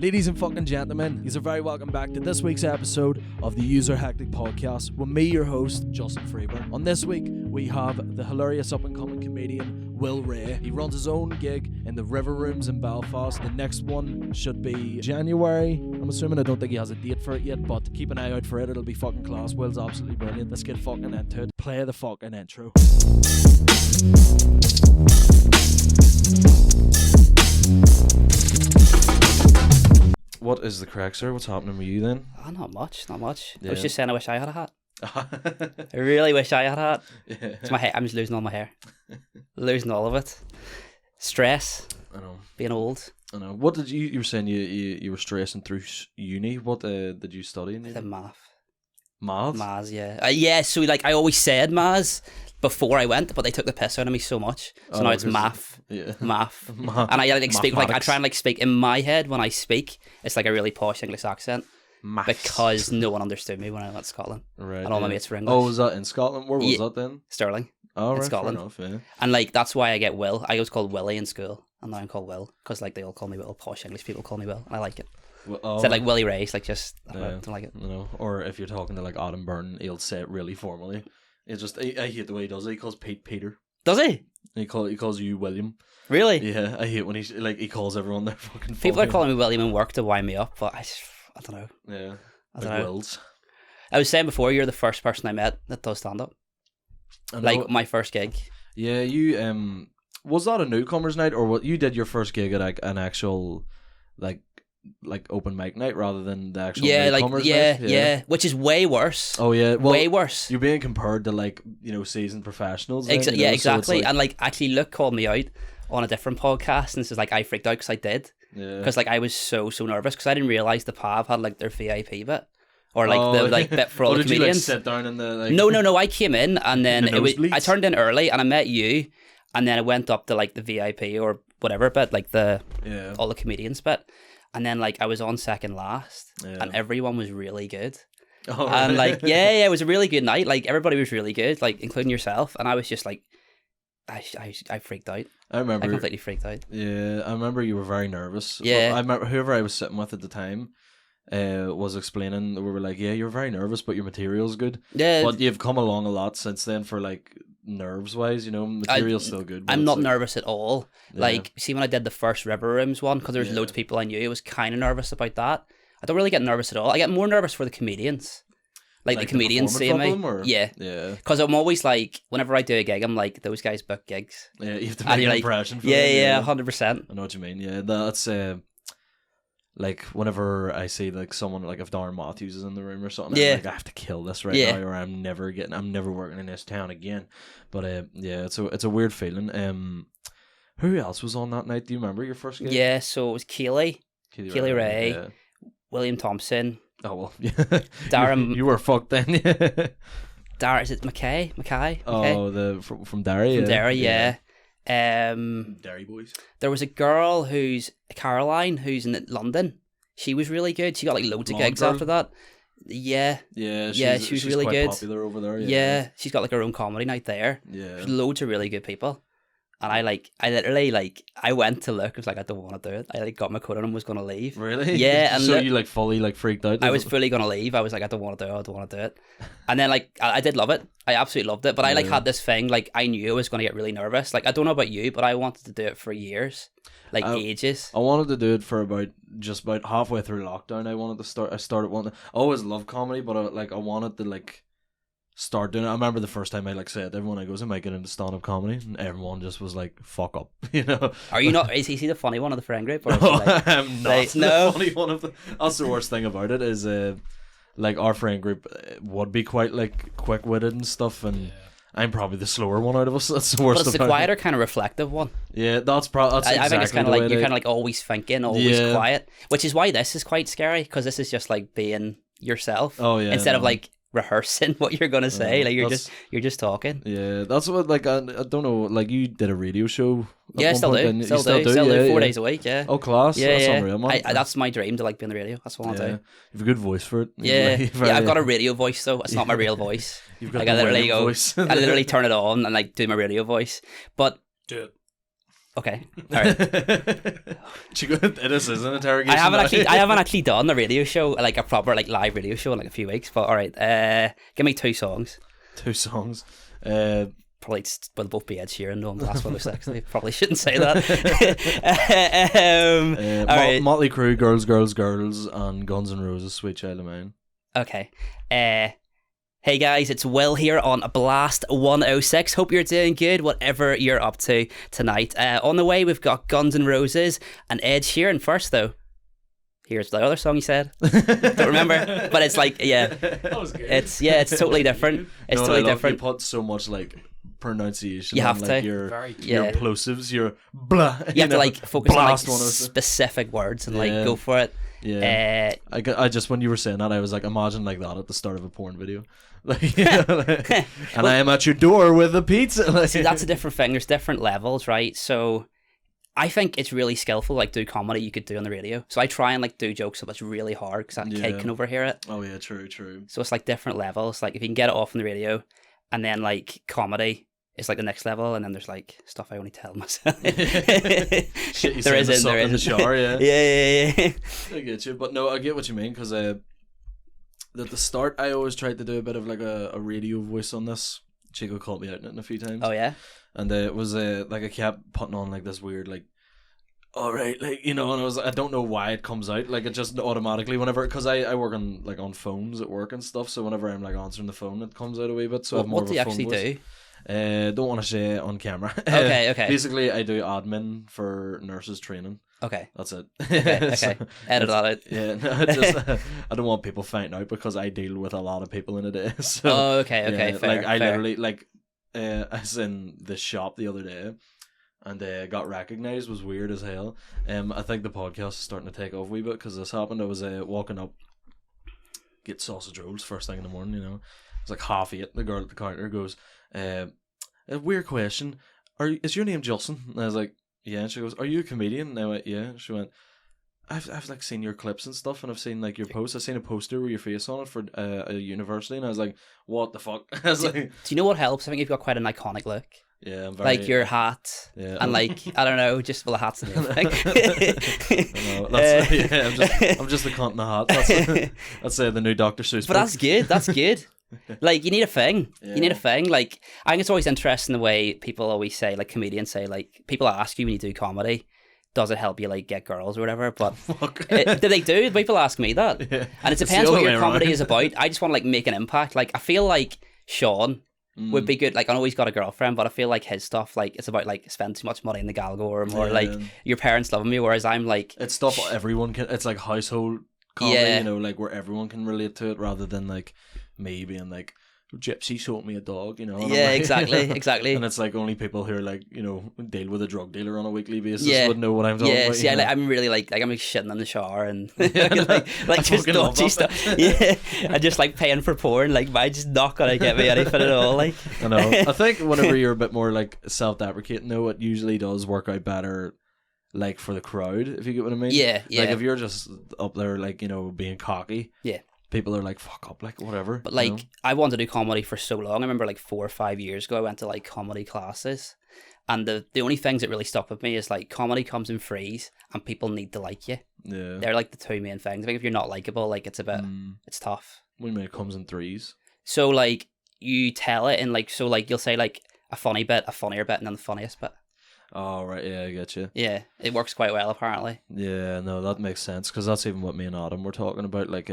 Ladies and fucking gentlemen, you're very welcome back to this week's episode of the User Hectic Podcast with me, your host, Justin Freeburn. On this week, we have the hilarious up-and-coming comedian, Will Rea. He runs his own gig in the River Rooms in Belfast. The next one should be January. I'm assuming. I don't think he has a date for it yet, but keep an eye out for it. It'll be fucking class. Will's absolutely brilliant. Let's get fucking into it. Play the fucking intro. What is the crack, sir? What's happening with you then? Oh, not much. Yeah. I was just saying I wish I had a hat. I really wish I had a hat. Yeah. It's my hair. I'm just losing all my hair. Losing all of it. Stress. I know. Being old. I know. What did you were saying you were stressing through uni? What did you study in uni? The math. Maths? Maths, yeah. Yeah, so like I always said maths before I went, but they took the piss out of me so much. So now it's math. Yeah. Math. And I like speak like I try and like speak in my head when I speak. It's like a really posh English accent. Maths. Because no one understood me when I went to Scotland. Right. And all my mates were English. Oh, was that in Scotland? Where was that then? Stirling. Oh, in right, Scotland. Fair enough, yeah. And like that's why I get Will. I was called Willie in school, and now I'm called Will because like they all call me Will. Posh English people call me Will, and I like it. Well, Said like Willie Rea, like just I don't like it. You know, or if you're talking to like Adam Byrne, he'll say it really formally. It's just I hate the way he does it. He calls Pete Peter. Does he? He calls you William. Really? Yeah, I hate when he calls everyone their fucking. People are calling me William in work to wind me up, but I don't know. Yeah, I don't know. Wills. I was saying before, you're the first person I met that does stand up. Like my first gig. Yeah, you was that a newcomers night or what? You did your first gig at like an actual like open mic night rather than the actual newcomers night? Yeah, which is way worse. Oh yeah, well, way worse. You're being compared to like seasoned professionals. Yeah, exactly. So like... And like actually, Luke called me out on a different podcast and says like I freaked out because I did. Yeah. Because like I was so nervous because I didn't realize the Pav had like their VIP bit. Or like the bit for all the comedians. Did you like sit down in the like... No. I came in and then the I turned in early and I met you, and then I went up to like the VIP or whatever bit, like all the comedians bit, and then like I was on second last, and everyone was really good. Oh, and really? like yeah, it was a really good night. Like everybody was really good, like including yourself, and I was just like, I freaked out. I completely freaked out. Yeah, I remember you were very nervous. Yeah, well, I remember whoever I was sitting with at the time. Was explaining, we were like, yeah, you're very nervous, but your material's good. Yeah, but you've come along a lot since then for like nerves wise, material's still good. I'm not nervous at all. Yeah. Like, see, when I did the first River Rooms one, because there was loads of people I knew, I was kind of nervous about that. I don't really get nervous at all. I get more nervous for the comedians. Like the comedians seeing me. Yeah. Because I'm always like, whenever I do a gig, I'm like, those guys book gigs. Yeah, you have to make an impression for them. Yeah, 100%. I know what you mean. Yeah, that's like whenever I see like someone like if Darren Matthews is in the room or something, I'm like, I have to kill this right now, or I'm never working in this town again. But yeah, it's a weird feeling. Who else was on that night? Do you remember your first gig? Yeah, so it was Keely Rea, William Thompson. Oh well, yeah. Darren. You were fucked then. Darren, is it Mackay? Oh, from Derry. From Derry, yeah. Derry boys. There was a girl who's Caroline who's in London. She was really good. She got like loads of gigs after that. Yeah, she was really quite good. Popular over there. Yeah, she's got like her own comedy night there. Yeah, there's loads of really good people. And I literally I went to look. I was like, I don't want to do it. I like got my coat on and was gonna leave. Really? Yeah. And so you like fully like freaked out? I was fully gonna leave. I was like, I don't want to do it. And then like I did love it. I absolutely loved it. But I like had this thing, like I knew I was gonna get really nervous. Like I don't know about you, but I wanted to do it for years. Like ages. I wanted to do it for about halfway through lockdown. I started wanting. I always loved comedy, but I wanted to like start doing it. I remember the first time I like said to everyone, I goes, I might get into stand-up comedy, and everyone just was like, fuck up, Are you not, is he the funny one of the friend group? Or I'm not the funny one of the... That's the worst thing about it is like our friend group would be quite like quick-witted and stuff, and I'm probably the slower one out of us. That's the worst. But it's the quieter kind of reflective one. Yeah, that's probably. I think it's kind of like you're kind of like always thinking, always quiet, which is why this is quite scary, because this is just like being yourself. Oh yeah. Instead of like rehearsing what you're gonna say, like you're just talking. Yeah, that's what like I don't know. Like you did a radio show. Yeah, still do 4 days a week. Yeah. Oh, class. Yeah, that's unreal, man. That's my dream, to like be on the radio. That's what I want to do. You have a good voice for it. Yeah, I've got a radio voice though. It's not my real voice. You've got like the voice. I literally turn it on and like do my radio voice. But do it. Okay. All right. It is an interrogation. I haven't actually done a radio show, like a proper like live radio show in like a few weeks. But all right, give me 2 songs. 2 songs. Probably will both be Ed Sheeran. No, I'm last one or sexy. Probably shouldn't say that. All right. Motley Crue, Girls, Girls, Girls, and Guns N' Roses, Sweet Child of Mine. Okay. Hey guys, it's Will here on Blast 106. Hope you're doing good, whatever you're up to tonight. On the way, we've got Guns N' Roses and Ed Sheeran first, though. Here's the other song you said. Don't remember, but it's like, yeah, that was good. It's totally different. It's totally different. You put so much like pronunciation. You have on, to. Like, your plosives, your blah. You have to like focus on like specific words and like go for it. Yeah. I just when you were saying that, I was like, imagine like that at the start of a porn video. Like, and well, I am at your door with a pizza. Like, see, that's a different thing. There's different levels, right? So I think it's really skillful, like do comedy you could do on the radio. So I try and like do jokes so it's really hard because that kid can overhear it. Oh yeah, true. So it's like different levels. Like if you can get it off on the radio, and then like comedy is like the next level, and then there's like stuff I only tell myself. Shit you there is in the shower, yeah. Yeah. I get you, but no, I get what you mean because at the start I always tried to do a bit of like a radio voice on this. Chico called me out in it a few times. Oh yeah. And it was like I kept putting on like this weird like, all right, like, you know, and I don't know why it comes out, like it just automatically whenever, because I work on phones at work and stuff, so whenever I'm like answering the phone it comes out a wee bit. So what do you actually do? Don't want to say it on camera. Okay. Basically I do admin for nurses training. Okay. That's it. Okay. So edit that out. Yeah, no, I don't want people finding out because I deal with a lot of people in a day. So, okay. Yeah, fair, like I fair. literally like I was in the shop the other day and got recognised. Was weird as hell. I think the podcast is starting to take off a wee bit because this happened. I was walking up, get sausage rolls first thing in the morning. You know, it's like 8:30. The girl at the counter goes, "A weird question. Is your name Justin?" And I was like, "Yeah." And she goes, "Are you a comedian?" And I went, "Yeah." She went, I've like seen your clips and stuff, and I've seen like your posts. I've seen a poster with your face on it for a university, and I was like, "What the fuck?" I was like, "Do you know what helps? I think you've got quite an iconic look. Yeah, I'm very, like your hat, and like I don't know, just full of hats and everything." I'm just the cunt in the hat. That's the new Dr. Seuss. But that's good. That's good. Like you need a thing. Yeah. You need a thing. Like I think it's always interesting the way people always say, like comedians say, like people ask you when you do comedy, does it help you like get girls or whatever? But do they do? People ask me that, and it depends what your comedy is about. I just want to like make an impact. Like I feel like Sean would be good. Like I know he's got a girlfriend, but I feel like his stuff, like it's about like spend too much money in the Galgo or more like your parents loving me. Whereas I'm like, it's stuff everyone can. It's like household comedy, you know, like where everyone can relate to it, rather than like me being like, Gypsy sold me a dog, you know. Yeah, like, exactly. And it's like only people who are like, you know, deal with a drug dealer on a weekly basis would know what I'm talking about. Yeah, like, I'm really like I'm like shitting in the shower and like just dodgy stuff. Yeah, and just like paying for porn. Like, I just not gonna get me anything at all. Like, I know. I think whenever you're a bit more like self-deprecating, though, it usually does work out better. Like for the crowd, if you get what I mean. Yeah. Like if you're just up there, like, you know, being cocky. Yeah. People are like, fuck up, like, whatever. But, like, you know? I wanted to do comedy for so long. I remember, like, 4 or 5 years ago, I went to, like, comedy classes. And the only things that really stuck with me is, like, comedy comes in threes and people need to like you. Yeah. They're, like, the 2 main things. I think if you're not likable, like, it's a bit, it's tough. What do you mean it comes in threes? So, like, you tell it in, like, so, like, you'll say, like, a funny bit, a funnier bit, and then the funniest bit. Oh, right, yeah, I get you. Yeah, it works quite well, apparently. Yeah, no, that makes sense, because that's even what me and Adam were talking about, like,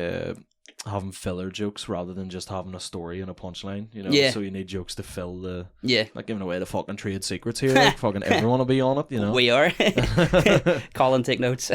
having filler jokes rather than just having a story and a punchline, you know. Yeah. So you need jokes to fill the like giving away the fucking trade secrets here. Like fucking everyone will be on it, you know. We are. Colin, take notes.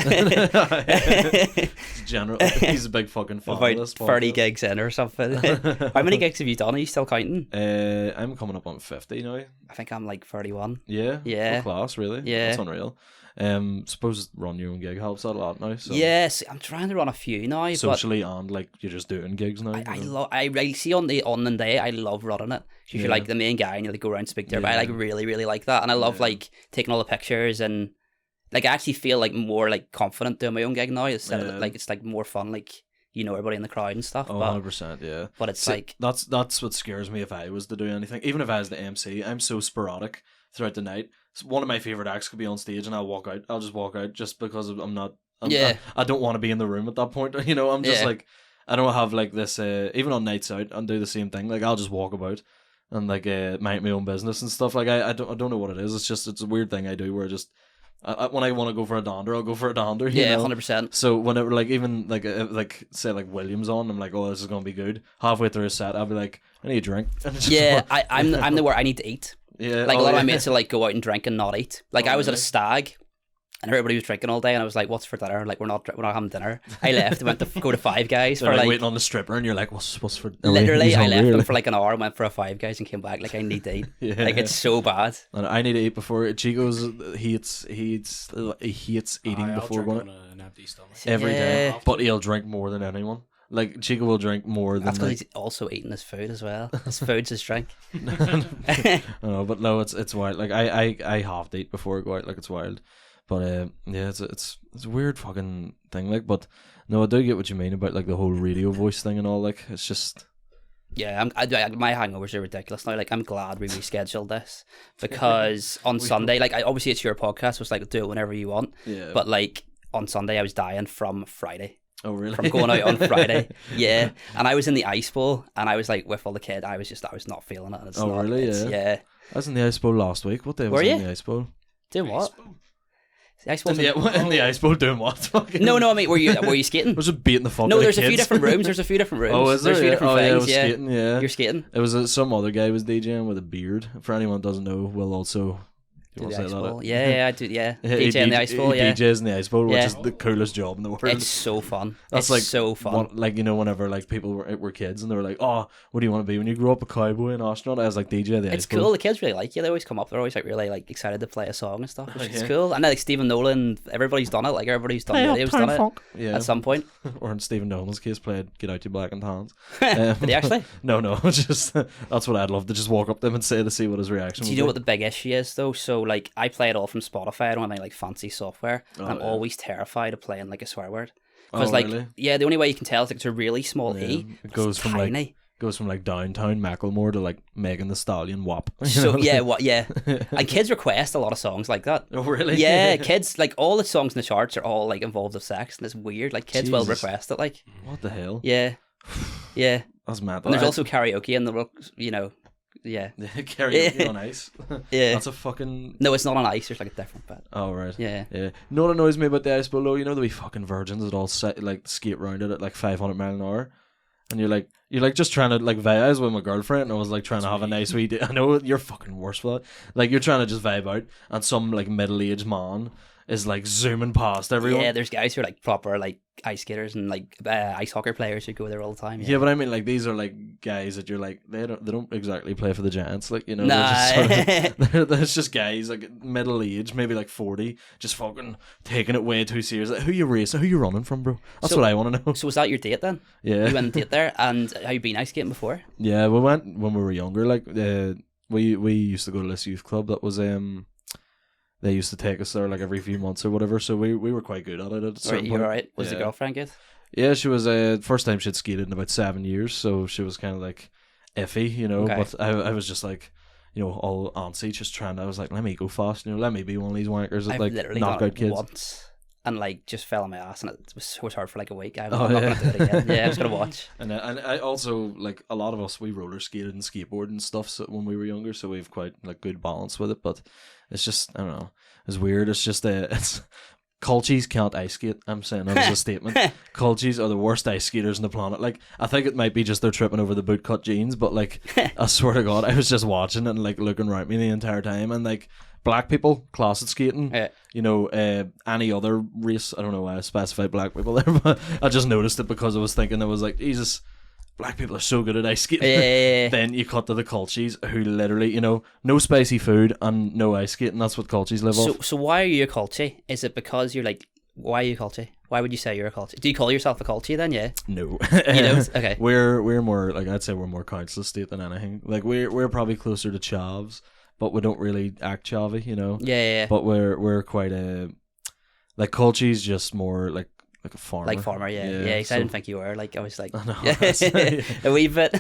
General, he's a big fucking fan. About 30 gigs in or something. How many gigs have you done? Are you still counting? I'm coming up on 50 now. I think I'm like 31. Yeah. Yeah. Full class, really. Yeah. That's unreal. Suppose run your own gig helps out a lot now. So. Yes, I'm trying to run a few now. Socially, and like you're just doing gigs now. I see on the day. I love running it. You're like the main guy, and you like go around and speak to everybody. I like really like that, and I love like taking all the pictures and like I actually feel like more like confident doing my own gig now. Instead of like it's like more fun, like you know everybody in the crowd and stuff. 100%, yeah. But it's like that's what scares me if I was to do anything. Even if I was the MC, I'm so sporadic throughout the night. one of my favorite acts could be on stage and I'll walk out. I'll just walk out just because I don't want to be in the room at that point. You know, I'm just like, I don't have like this. Even on nights out, and do the same thing. Like I'll just walk about and like mind my own business and stuff. Like I don't know what it is. It's a weird thing I do where when I want to go for a dander, I'll go for a dander. Yeah, 100%. So whenever like even like say like William's on, I'm like, oh, this is gonna be good. Halfway through a set, I'll be like, I need a drink. I'm the where I need to eat. Yeah, like a lot of my mates will like go out and drink and not eat. Like I was at a stag and everybody was drinking all day and I was like, what's for dinner? Like we're not having dinner. I left and went to go to Five Guys for like waiting on the stripper and you're like, what's for literally I left them for like an hour and went for a Five Guys and came back like I need to eat. Like it's so bad. And I need to eat before Chico's he hates eating before going on an empty stomach every day. But he'll drink more than anyone. Like Chico will drink more than. That's because he's also eating his food as well. His food's his drink. No, but no, it's wild. Like I have to eat before I go out. Like it's wild. But it's a weird fucking thing. Like, but no, I do get what you mean about like the whole radio voice thing and all. Like, it's just. Yeah, my hangovers are ridiculous now. Like, I'm glad we rescheduled this because on Sunday, like, obviously it's your podcast, so it's like do it whenever you want. Yeah. But like on Sunday, I was dying from Friday. Oh really? From going out on Friday, yeah. And I was in the ice bowl, and I was like with all the kids. I was not feeling it. And it's not, really? Yeah. I was in the ice bowl last week. What day was in the ice bowl? Doing what? The ice bowl. In the ice bowl doing what? No. I mean, were you skating? I was just beating the fuck. No, out there's of a few kids. different rooms. There's a few different rooms. Oh, is there? There's a few different things. I was skating. Yeah, you're skating. It was some other guy was DJing with a beard. For anyone who doesn't know, Will also. Do the ice bowl. Yeah, I do. Yeah, DJ in the ice bowl. Yeah, DJs in the ice bowl, which is the coolest job in the world. It's so fun. That's like so fun. Like, you know, whenever like people were kids and they were like, "Oh, what do you want to be when you grow up? A cowboy, an astronaut?" I was like, DJ the ice It's bowl. cool. The kids really like you. They always come up. They're always like really like excited to play a song and stuff, which is cool. And like Stephen Nolan, everybody's done it. Like everybody's done videos, done it at some point. Or in Stephen Nolan's case, played "Get Out You Black and Tans." Did he actually? No. Just that's what I'd love to just walk up to him and say to see what his reaction. Do you know what the big issue is though? So like I play it all from Spotify. I don't have any like fancy software. And I'm always terrified of playing like a swear word because really? The only way you can tell is like it's a really small E. It goes from tiny. like downtown Macklemore to like Megan Thee Stallion WAP. So and kids request a lot of songs like that. Oh really? Yeah, kids like all the songs in the charts are all like involved with sex, and it's weird. Like kids will request it. Like what the hell? Yeah. That's mad. And there's also karaoke in the Yeah. Karaoke on ice. Yeah. That's a fucking. No, it's not on ice. There's like a different bit. Oh right. Yeah. You know what annoys me about the ice bowl though? You know the wee fucking virgins that all like skate round it at like 500 miles an hour, and you're like just trying to like vibe. I was with my girlfriend and I was like trying to have a nice wee day. I know you're fucking worse for that. Like you're trying to just vibe out, and some like middle-aged man is like zooming past everyone. Yeah, there's guys who are like proper like ice skaters and like ice hockey players who go there all the time. Yeah, but I mean like these are like guys that you're like they don't exactly play for the Giants, like, you know. Nah. There's just guys like middle age, maybe like 40, just fucking taking it way too serious. Like, who you racing? Who you running from, bro? That's what I want to know. So was that your date then? Yeah. You went on a date there, and have you been ice skating before? Yeah, we went when we were younger. Like we used to go to this youth club that was they used to take us there like every few months or whatever, so we were quite good at it at a certain point. You were alright? Was the girlfriend good? Yeah, she was first time she'd skated in about 7 years, so she was kind of like iffy, you know. Okay. But I was just like, you know, all antsy, just trying. I was like, let me go fast, you know, let me be one of these wankers that like knock out kids. Once and like just fell on my ass, and it was so hard for like a week. I'm not gonna do it again. Yeah, I was gonna watch. And I also like a lot of us, we roller skated and skateboarded and stuff when we were younger, so we have quite like good balance with it. But it's just, I don't know, it's weird. It's just it's Colchies can't ice skate. I'm saying that as a statement. Colchies are the worst ice skaters on the planet. Like, I think it might be just they're tripping over the bootcut jeans, but like, I swear to God, I was just watching and like looking around me the entire time, and like black people, class at skating, you know, any other race. I don't know why I specified black people there, but I just noticed it because I was thinking, I was like, Jesus, black people are so good at ice skating. Yeah. Then you cut to the Colchies, who literally, you know, no spicy food and no ice skating. That's what Colchies live off. So why are you a Colchie? Is it because you're like, why are you a Colchie? Why would you say you're a Colchie? Do you call yourself a Colchie then? Yeah. No. You don't? Okay. We're more like, I'd say we're more council estate than anything. Like we're probably closer to chavs, but we don't really act chavy, you know. Yeah. But we're quite like Colchies, just more like like a farmer. Like farmer, yeah. Yeah, so I didn't think you were. Like, I was like, a wee bit.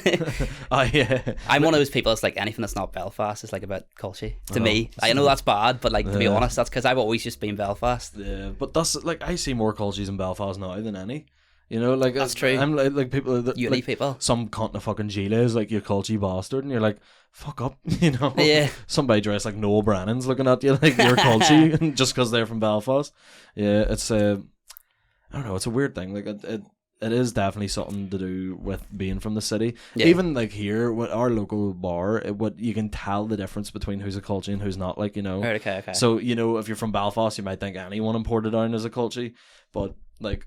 I'm one of those people that's like, anything that's not Belfast is like a bit culty to me. I know that's bad, but like, to be honest, that's because I've always just been Belfast. Yeah, but that's like, I see more culties in Belfast now than any. You know, like that's true. I'm like people that uni like, people. Some cunt in a fucking Gila is like, you culty bastard, and you're like, fuck up, you know. Yeah. Somebody dressed like Noel Brennan's looking at you like you're culty just because they're from Belfast. Yeah, it's I don't know, it's a weird thing. Like it is definitely something to do with being from the city. Yeah. Even like here, with our local bar, what you can tell the difference between who's a culty and who's not. Like, you know. Okay. So, you know, if you're from Belfast, you might think anyone in Portadown is a culty, but like,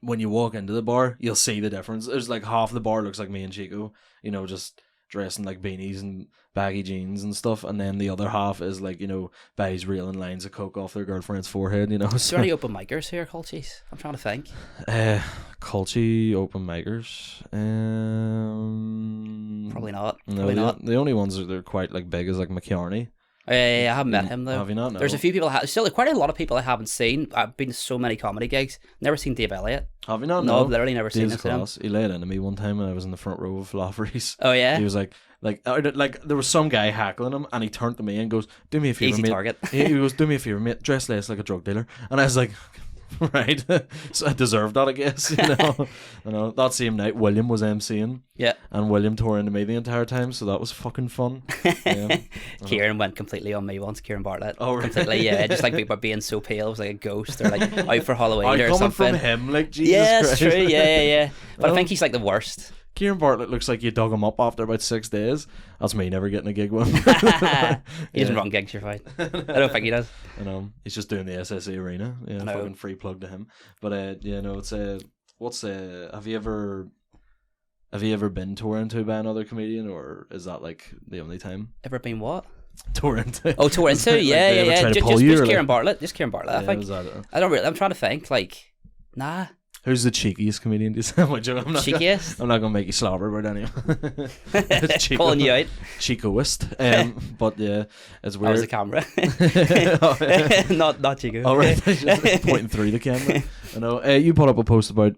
when you walk into the bar, you'll see the difference. There's like half the bar looks like me and Chico, you know, just dressing like beanies and baggy jeans and stuff, and then the other half is like, you know, guys reeling lines of coke off their girlfriend's forehead, you know. Is there any open micers here, culties? I'm trying to think. Culty open micers? Probably not. Probably not. The only ones that are quite like big is like McKiarney. I haven't met him though. Have you not? No. There's a few people. Still, quite a lot of people I haven't seen. I've been to so many comedy gigs. Never seen Dave Elliott. Have you not? No, I've literally never Dave's seen him. He laid into me one time when I was in the front row of Lafferty's. Oh yeah. He was like there was some guy heckling him, and he turned to me and goes, "Do me a favor, Easy mate." target. He goes, "Do me a favor, mate. Dress less like a drug dealer." And I was like, right, so I deserved that, I guess. You know, that same night William was MCing. Yeah, and William tore into me the entire time, so that was fucking fun. Yeah. Kieran went completely on me once. Kieran Bartlett. Oh, really? Completely, yeah. Just like by being so pale, it was like a ghost, or like out for Halloween or something. Coming from him, like Jesus Christ. That's true. Yeah. But I think he's like the worst. Kieran Bartlett looks like you dug him up after about 6 days. That's me never getting a gig with him. He doesn't run gigs, you're fine. I don't think he does. I know. He's just doing the SSE Arena. Yeah, fucking free plug to him. But yeah, no, it's have you ever been touring to by another comedian, or is that like the only time? Ever been what? Touring to. Oh, touring to. Yeah. Just Kieran Bartlett. Just Kieran Bartlett. I think. I don't really. I'm trying to think. Like, nah. Who's the cheekiest comedian? Cheekiest? I'm not gonna make you slobber about anyone. Calling you out. Chicoist. But yeah, it's weird. That was the camera. not Chico. All right, just pointing through the camera. I know. You put up a post about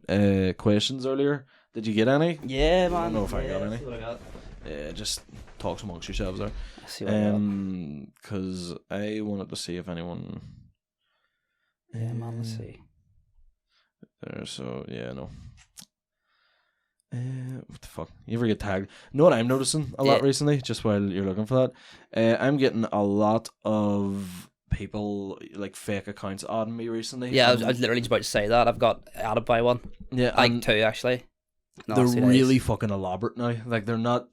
questions earlier. Did you get any? Yeah, man. I don't know if I got any. Yeah, just talk amongst yourselves there. Because I wanted to see if anyone. Yeah, man. Let's see. There, so yeah, no. What the fuck? You ever get tagged? You know what I'm noticing a lot recently, just while you're looking for that? I'm getting a lot of people like fake accounts adding me recently. Yeah, I was literally just about to say that. I've got added by one. Yeah, like 2 actually. They're really fucking elaborate now. Like they're not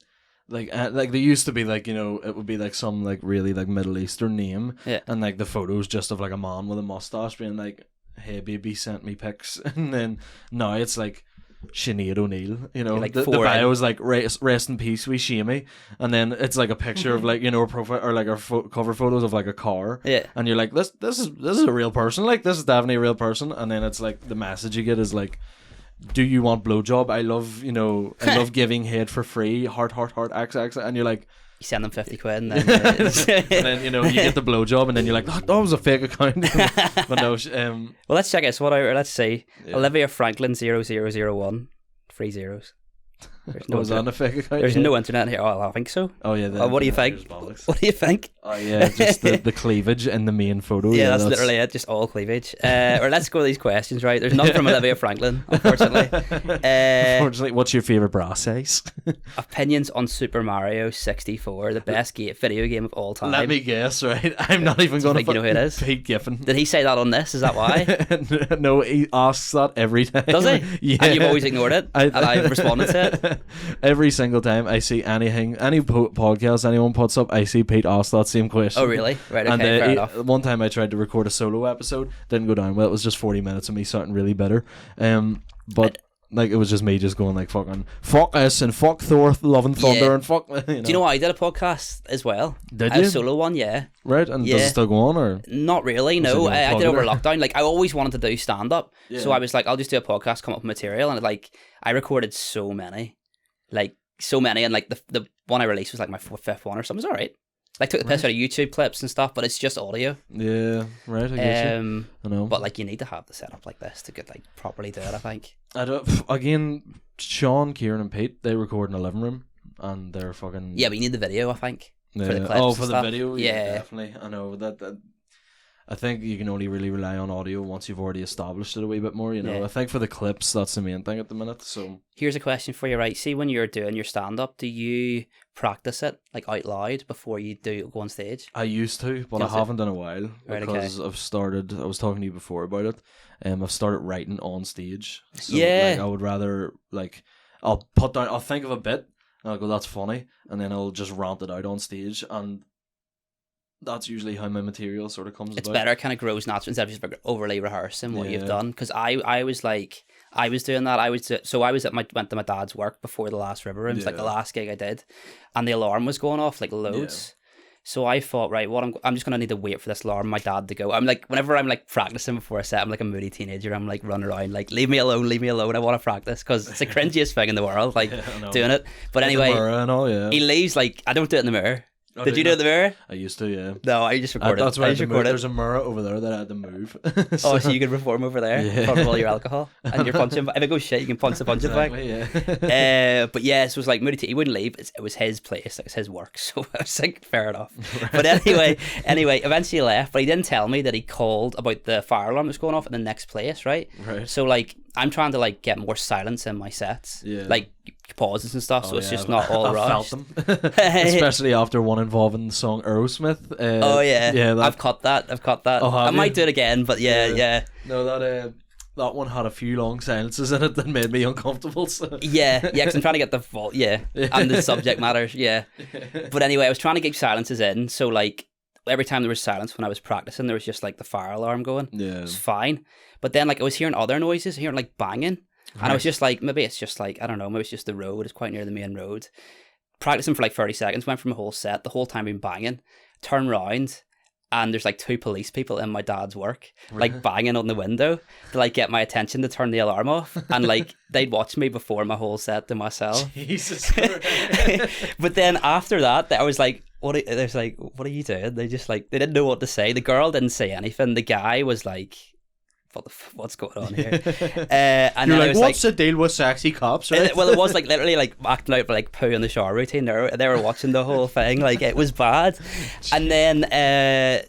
like they used to be like, you know, it would be like some like really like Middle Eastern name, and like the photos just of like a man with a mustache being like, "Hey baby, sent me pics," and then now it's like Sinead O'Neill, you know, like the bio is like rest in peace, we Shamey, and then it's like a picture of like, you know, her profile or like her cover photos of like a car, and you're like, this is a real person, like this is definitely a real person, and then it's like the message you get is like, "Do you want blowjob? I love giving head for free, heart XX," and you're like, you send them 50 quid and then, and then you know you get the blowjob and then you're like, "Oh, that was a fake account." But no, well, let's check it. So let's see. Olivia Franklin 0001 3 zeros. Was that a fake account? There's no internet here. Oh, I think so. Oh yeah. What do you think? What do you think? Oh yeah, just the cleavage in the main photo. Yeah, that's literally it. Just all cleavage. Or let's go with these questions. Right, there's none from Olivia Franklin, unfortunately. Unfortunately, what's your favorite bra size? Opinions on Super Mario 64, the best video game of all time. Let me guess. Right, I'm not even going to. You know who it is? Pete Giffen. Did he say that on this? Is that why? No, he asks that every time. Does he? Yeah. And you've always ignored it, and I've responded to it. Every single time I see anything, any podcast anyone puts up, I see Pete ask that same question. Oh really? Right, okay, fair enough. One time I tried to record a solo episode, didn't go down well. It was just 40 minutes of me sounding really bitter. But like it was just me just going like fucking fuck us and fuck Thor, Love and Thunder and fuck. You know. Do you know I did a podcast as well? Did you? A solo one, yeah. Right, and does it still go on or? Not really, no. I did over lockdown. Like I always wanted to do stand up, so I was like, I'll just do a podcast, come up with material, and like I recorded so many, and like the one I released was like my 5th one or something. It was alright. Like took the piss out of YouTube clips and stuff, but it's just audio. Yeah, right. I get you. I know. But like you need to have the setup like this to get like properly do it. I think. Again, Sean, Kieran, and Pete, they record in a living room, and they're fucking. Yeah, but you need the video. I think. Yeah. For the clips for the video. Yeah, definitely. I know that. I think you can only really rely on audio once you've already established it a wee bit more, you know. I think for the clips, that's the main thing at the minute. So here's a question for you, right? See, when you're doing your stand-up, do you practice it like out loud before you do go on stage? I used to, but I haven't in a while because I've started. I was talking to you before about it. I've started writing on stage. So, like, I would rather I'll think of a bit and I'll go, that's funny, and then I'll just rant it out on stage, and that's usually how my material sort of comes it's about. Better, it kind of grows naturally instead of just overly rehearsing what you've done. Because I was doing that. Went to my dad's work before the last River Rooms, like the last gig I did, and the alarm was going off like loads. So I thought, right, I'm just gonna need to wait for this alarm, my dad to go. I'm like, whenever I'm like practicing before a set, I'm like a moody teenager. I'm like running around, like, leave me alone. I want to practice because it's the cringiest thing in the world, like doing it. But anyway, he leaves. Like, I don't do it in the mirror. Did you do it in the mirror? I used to, yeah. No, I just recorded. That's right. There's a mirror over there that I had to move. So you can perform over there in front of all your alcohol and your punching. If it goes shit, you can punch the punching bag. Yeah. But yeah, so it was like moody. He wouldn't leave. It was his place. It was his work. So I was like, fair enough. Right. But anyway, eventually he left. But he didn't tell me that he called about the fire alarm that's going off in the next place, right? Right. So like, I'm trying to like get more silence in my sets. Yeah. Like pauses and stuff, so it's just not all rushed. I felt them. Especially after one involving the song Aerosmith. I've cut that. I might do it again, but yeah. No, that one had a few long silences in it that made me uncomfortable. So. Yeah, because I'm trying to get the fault, and the subject matter, But anyway, I was trying to get silences in, so like every time there was silence when I was practicing, there was just like the fire alarm going. Yeah, it was fine. But then like I was hearing other noises, hearing like banging. And I was just like, maybe it's just like, I don't know, maybe it's just the road. It's quite near the main road. Practicing for like 30 seconds, went from a whole set, the whole time been banging. Turn round, and there's like 2 police people in my dad's work, like banging on the window to like get my attention to turn the alarm off. And like they'd watch me before my whole set to myself. Jesus. But then after that, I was like, what are you doing? They just like, they didn't know what to say. The girl didn't say anything. The guy was like, what's going on here? And you're like, what's the deal with sexy cops? Right? Well, it was like literally like acting out for like poo in the shower routine. They were watching the whole thing. Like, it was bad. And then I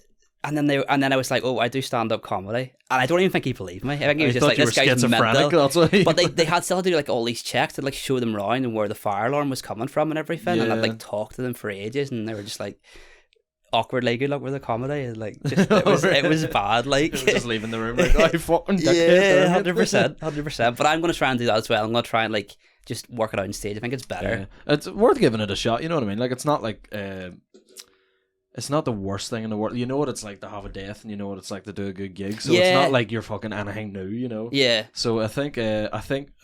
was like, oh, I do stand up comedy, and I don't even think he believed me. I think he was just like, this guy's mental. But they had still to do like all these checks to like show them around and where the fire alarm was coming from and everything, and I'd like talk to them for ages, and they were just like, awkwardly good luck with the comedy, and like just, it was bad. Like just leaving the room like, I fucking 100%. But I'm gonna try and do that as well. I'm gonna try and like just work it out on stage. I think it's better. It's worth giving it a shot. You know what I mean? Like, it's not like it's not the worst thing in the world. You know what it's like to have a death, and you know what it's like to do a good gig. So it's not like you're fucking anything new, you know. Yeah. So I think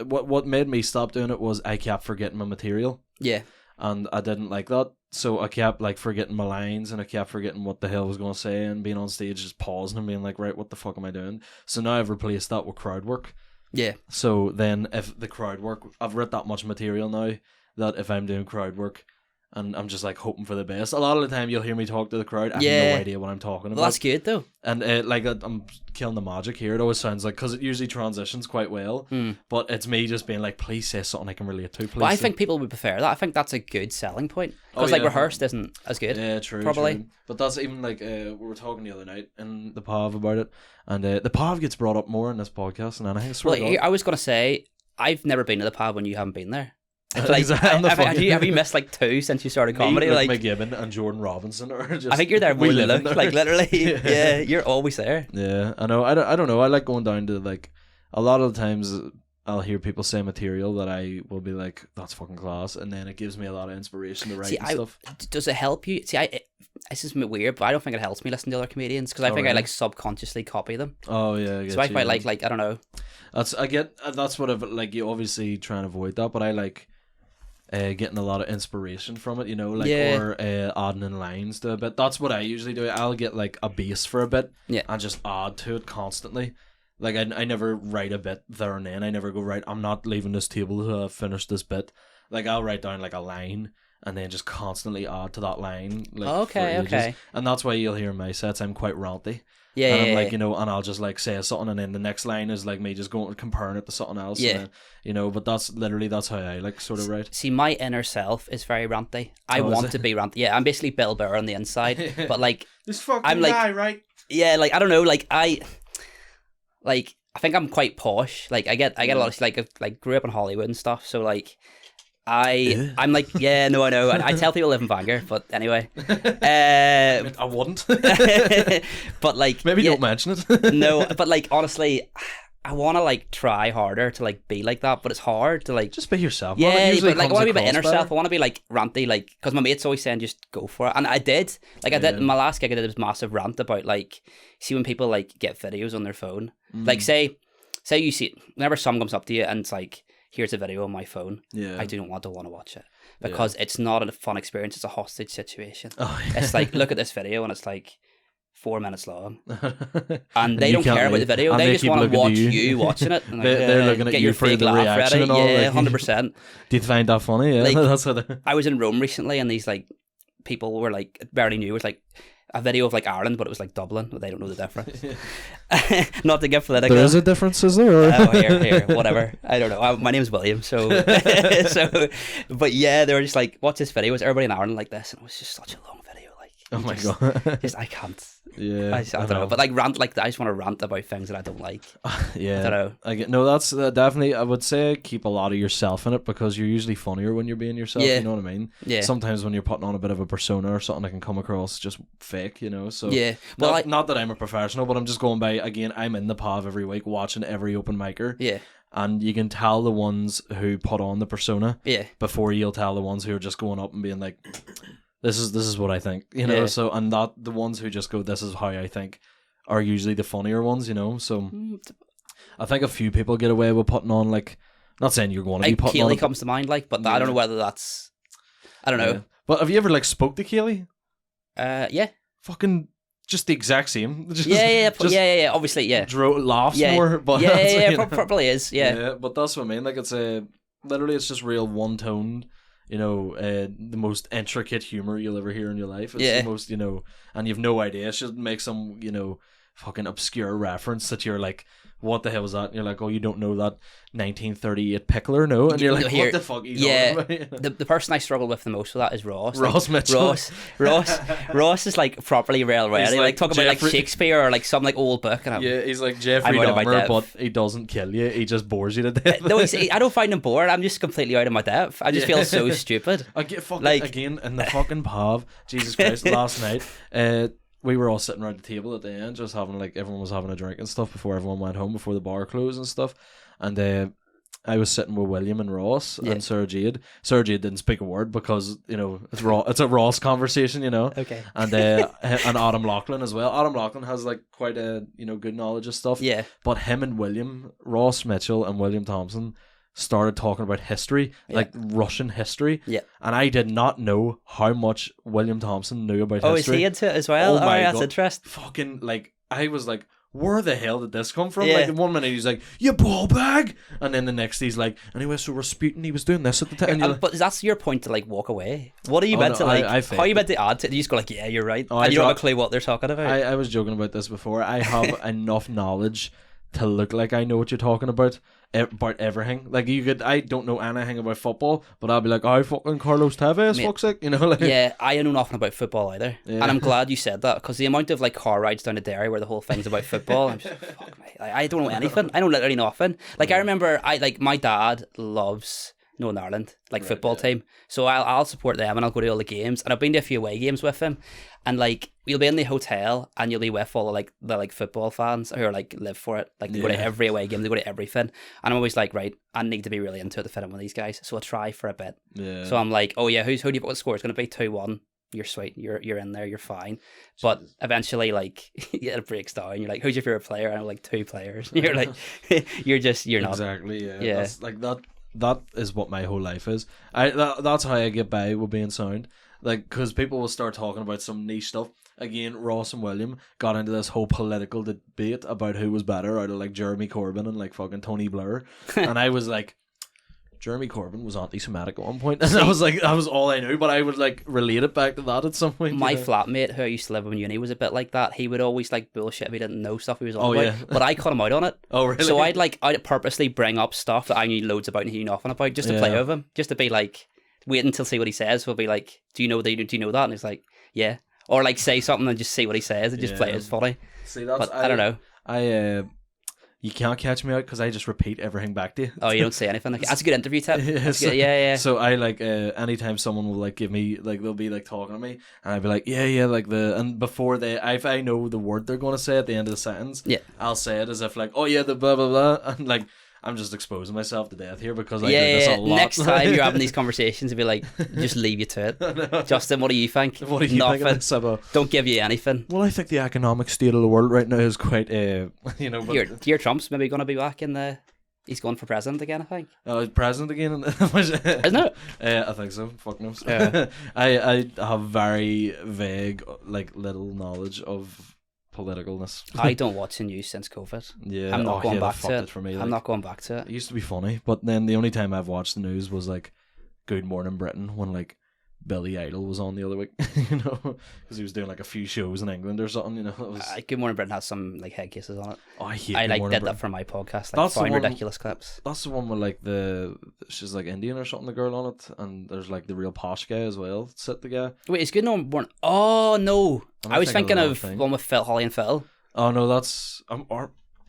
what made me stop doing it was I kept forgetting my material. Yeah. And I didn't like that. So I kept like forgetting my lines, and I kept forgetting what the hell I was going to say, and being on stage just pausing and being like, right, what the fuck am I doing? So now I've replaced that with crowd work. Yeah. So then if the crowd work, I've written that much material now that if I'm doing crowd work and I'm just like hoping for the best, a lot of the time you'll hear me talk to the crowd. I have no idea what I'm talking about. Well, that's good though. And like I'm killing the magic here. It always sounds like, because it usually transitions quite well, but it's me just being like, please say something I can relate to. Please. But I think people would prefer that. I think that's a good selling point, because like rehearsed isn't as good. Yeah, true. Probably. True. But that's even like we were talking the other night in the POV about it, and the POV gets brought up more in this podcast than anything. I swear to God. I was gonna say, I've never been to the POV when you haven't been there. Like, have you missed like 2 since you started comedy? Like McGibbon and Jordan Robinson, or just I think you're there more than look. Like literally, yeah, you're always there. Yeah, I know. I don't know. I like going down to like, a lot of the times I'll hear people say material that I will be like, that's fucking class, and then it gives me a lot of inspiration to write and stuff. Does it help you? This is weird, but I don't think it helps me listen to other comedians, because I think I like subconsciously copy them. Oh yeah, so I quite like I don't know. That's what I've like. You obviously try and avoid that, but I like getting a lot of inspiration from it, you know, like or adding in lines to a bit. That's what I usually do. I'll get like a base for a bit, and just add to it constantly. Like I never write a bit there and then. I never go, right, I'm not leaving this table to finish this bit. Like, I'll write down like a line, and then just constantly add to that line. Like, okay. And that's why you'll hear in my sets I'm quite ranty. Yeah, and I'm yeah, like, you know, and I'll just like say something, and then the next line is like me just going comparing it to something else. Yeah. And then, you know, but that's how I like sort of write. See, my inner self is very ranty. I want to be ranty. Yeah, I'm basically Bill Burr on the inside, but like this fucking I'm like, guy, right? Yeah, like I don't know, like I think I'm quite posh. Like I get a lot of like grew up in Hollywood and stuff, so like. I'm like, yeah, no, I know. I tell people I live in Bangor, but anyway. I wouldn't. But like, maybe don't mention it. No, but like, honestly, I want to like try harder to like be like that, but it's hard to like just be yourself. Yeah, but like I want to be my inner self. I want to be like ranty, like because my mates always saying just go for it, and I did. Like I did my last gig. I did this massive rant about like see when people like get videos on their phone, like say you see whenever someone comes up to you and it's like. Here's a video on my phone. Yeah. I do not want to watch it because it's not a fun experience. It's a hostage situation. Oh, yeah. It's like, look at this video and it's like 4 minutes long. And they don't care about the video. They just want to watch you watching it. And like, they're looking at you for the reaction and all. Yeah, 100%. Do you find that funny? Yeah. Like, that's what I was in Rome recently and these like people were like, barely knew. It was like a video of like Ireland, but it was like Dublin. They don't know the difference. Not to get political. There is a difference, is there? Here, whatever. I don't know. My name's William, so but yeah, they were just like, "What's this video?" It was everybody in Ireland like this, and it was just such a long video. Like, oh my god, just I can't. Yeah, I don't know. But like rant, like I just want to rant about things that I don't like. Yeah, I don't know. No, that's definitely. I would say keep a lot of yourself in it because you're usually funnier when you're being yourself. Yeah. You know what I mean? Yeah. Sometimes when you're putting on a bit of a persona or something, that can come across just fake. You know. So yeah. Well, not that I'm a professional, but I'm just going by. Again, I'm in the POV every week watching every open micer. Yeah. And you can tell the ones who put on the persona. Yeah. Before you'll tell the ones who are just going up and being like. This is what I think, you know. Yeah. So and not the ones who just go, "This is how I think," are usually the funnier ones, you know. So I think a few people get away with putting on like, not saying you're going to be putting Kaylee on. Comes to mind, like, but I don't know whether that's, I don't know. Yeah. But have you ever like spoke to Kaylee? Yeah. Fucking just the exact same. Just, yeah. Obviously, yeah. Laughs more, but probably is. Yeah. But that's what I mean. Like it's literally it's just real one toned. You know, the most intricate humor you'll ever hear in your life. It's the most, you know, and you've no idea. It should make some, you know, fucking obscure reference that you're like, what the hell was that? And you're like, oh, you don't know that 1938 pickler, no? And you're like, what the fuck are you talking about? The person I struggle with the most for that is Ross. Ross Mitchell. Ross is like properly real ready. Like talking about like Shakespeare or like some like old book. And he's like Jeffrey Dahmer, but he doesn't kill you. He just bores you to death. No, I don't find him bored. I'm just completely out of my depth. I just feel so stupid. I get fucking like, again in the fucking pub. Jesus Christ! Last night, we were all sitting around the table at the end, just having like everyone was having a drink and stuff before everyone went home, before the bar closed and stuff. And I was sitting with William and Ross and Sarah Jade. Sarah Jade didn't speak a word because you know it's a Ross conversation, you know. Okay. And Adam Lachlan as well. Adam Lachlan has like quite a good knowledge of stuff. Yeah. But him and Ross Mitchell and William Thompson started talking about history, like Russian history. Yeah. And I did not know how much William Thompson knew about history. Oh, is he into it as well? Oh my God. That's interesting. Fucking, like, I was like, where the hell did this come from? Yeah. Like, 1 minute he's like, you ball bag! And then the next he's like, anyway, so Rasputin, he was doing this at the time. But that's your point to, like, walk away? What are you meant to, like, how are you meant to add to it? You just go like, yeah, you're right. And you don't have a clue what they're talking about. I was joking about this before. I have enough knowledge to look like I know what you're talking about everything. Like I don't know anything about football, but I'll be like, oh, fucking Carlos Tevez, fuck's sake, you know. Like, yeah, I know nothing about football either, and I'm glad you said that because the amount of like car rides down to Derry where the whole thing's about football, I'm just, fuck me, I don't know anything. I know literally nothing. Like I remember, my dad loves Northern Ireland, like football team, so I'll support them and I'll go to all the games, and I've been to a few away games with him. And like you'll be in the hotel and you'll be with all the football fans who are like live for it. Like they go to every away game, they go to everything. And I'm always like, right, I need to be really into it to fit in with these guys. So I'll try for a bit. Yeah. So I'm like, oh yeah, who do you put the score? It's gonna be 2-1. You're sweet, you're in there, you're fine. But eventually like it breaks down. You're like, who's your favourite player? And I'm like 2 players. And you're like you're not. Exactly, yeah. That's like that is what my whole life is. That's how I get by with being sound. Like, because people will start talking about some niche stuff. Again, Ross and William got into this whole political debate about who was better out of like Jeremy Corbyn and like fucking Tony Blair. And I was like, Jeremy Corbyn was anti-Semitic at one point, and I was like, that was all I knew, but I would like relate it back to that at some point. My flatmate, who I used to live with in uni, was a bit like that. He would always like bullshit if he didn't know stuff he was on about, but I cut him out on it. Oh, really? So I'd purposely bring up stuff that I knew loads about and he knew nothing about, just to play with him, just to be like, wait until see what he says. We'll be like, do you know that? And he's like, yeah. Or like say something and just see what he says and just play it as funny. See, that's, but I don't know. You can't catch me out because I just repeat everything back to you. Oh, you don't say anything. That's a good interview tip. Yeah. So I like anytime someone will like give me like they'll be like talking to me and I'll be like like and before if I know the word they're going to say at the end of the sentence, I'll say it as if like the blah blah blah, and like I'm just exposing myself to death here because I do this a lot. Next time you're having these conversations, it'll be like, just leave you to it. Justin, what do you think? What do you think of this about? Don't give you anything. Well, I think the economic state of the world right now is quite, But Your Trump's maybe going to be back in the... He's going for president again, I think. Oh, president again? Isn't it? I think so. Fuck knows. Yeah. I have very vague, like, little knowledge of politicalness. I don't watch the news since COVID. Yeah, I'm not going back to it. For me, I'm not going back to it. It used to be funny, but then the only time I've watched the news was like Good Morning Britain when like Billy Idol was on the other week, because he was doing like a few shows in England or something, It was... Good Morning Britain has some like head cases on it. Oh, I hate. I like did that for my podcast. Like, find ridiculous clips. That's the one with like she's like Indian or something, the girl on it, and there's like the real posh guy as well. Sit the guy. Wait, is Good Morning? Oh no, I was thinking of one with Holly and Phil. Oh no, that's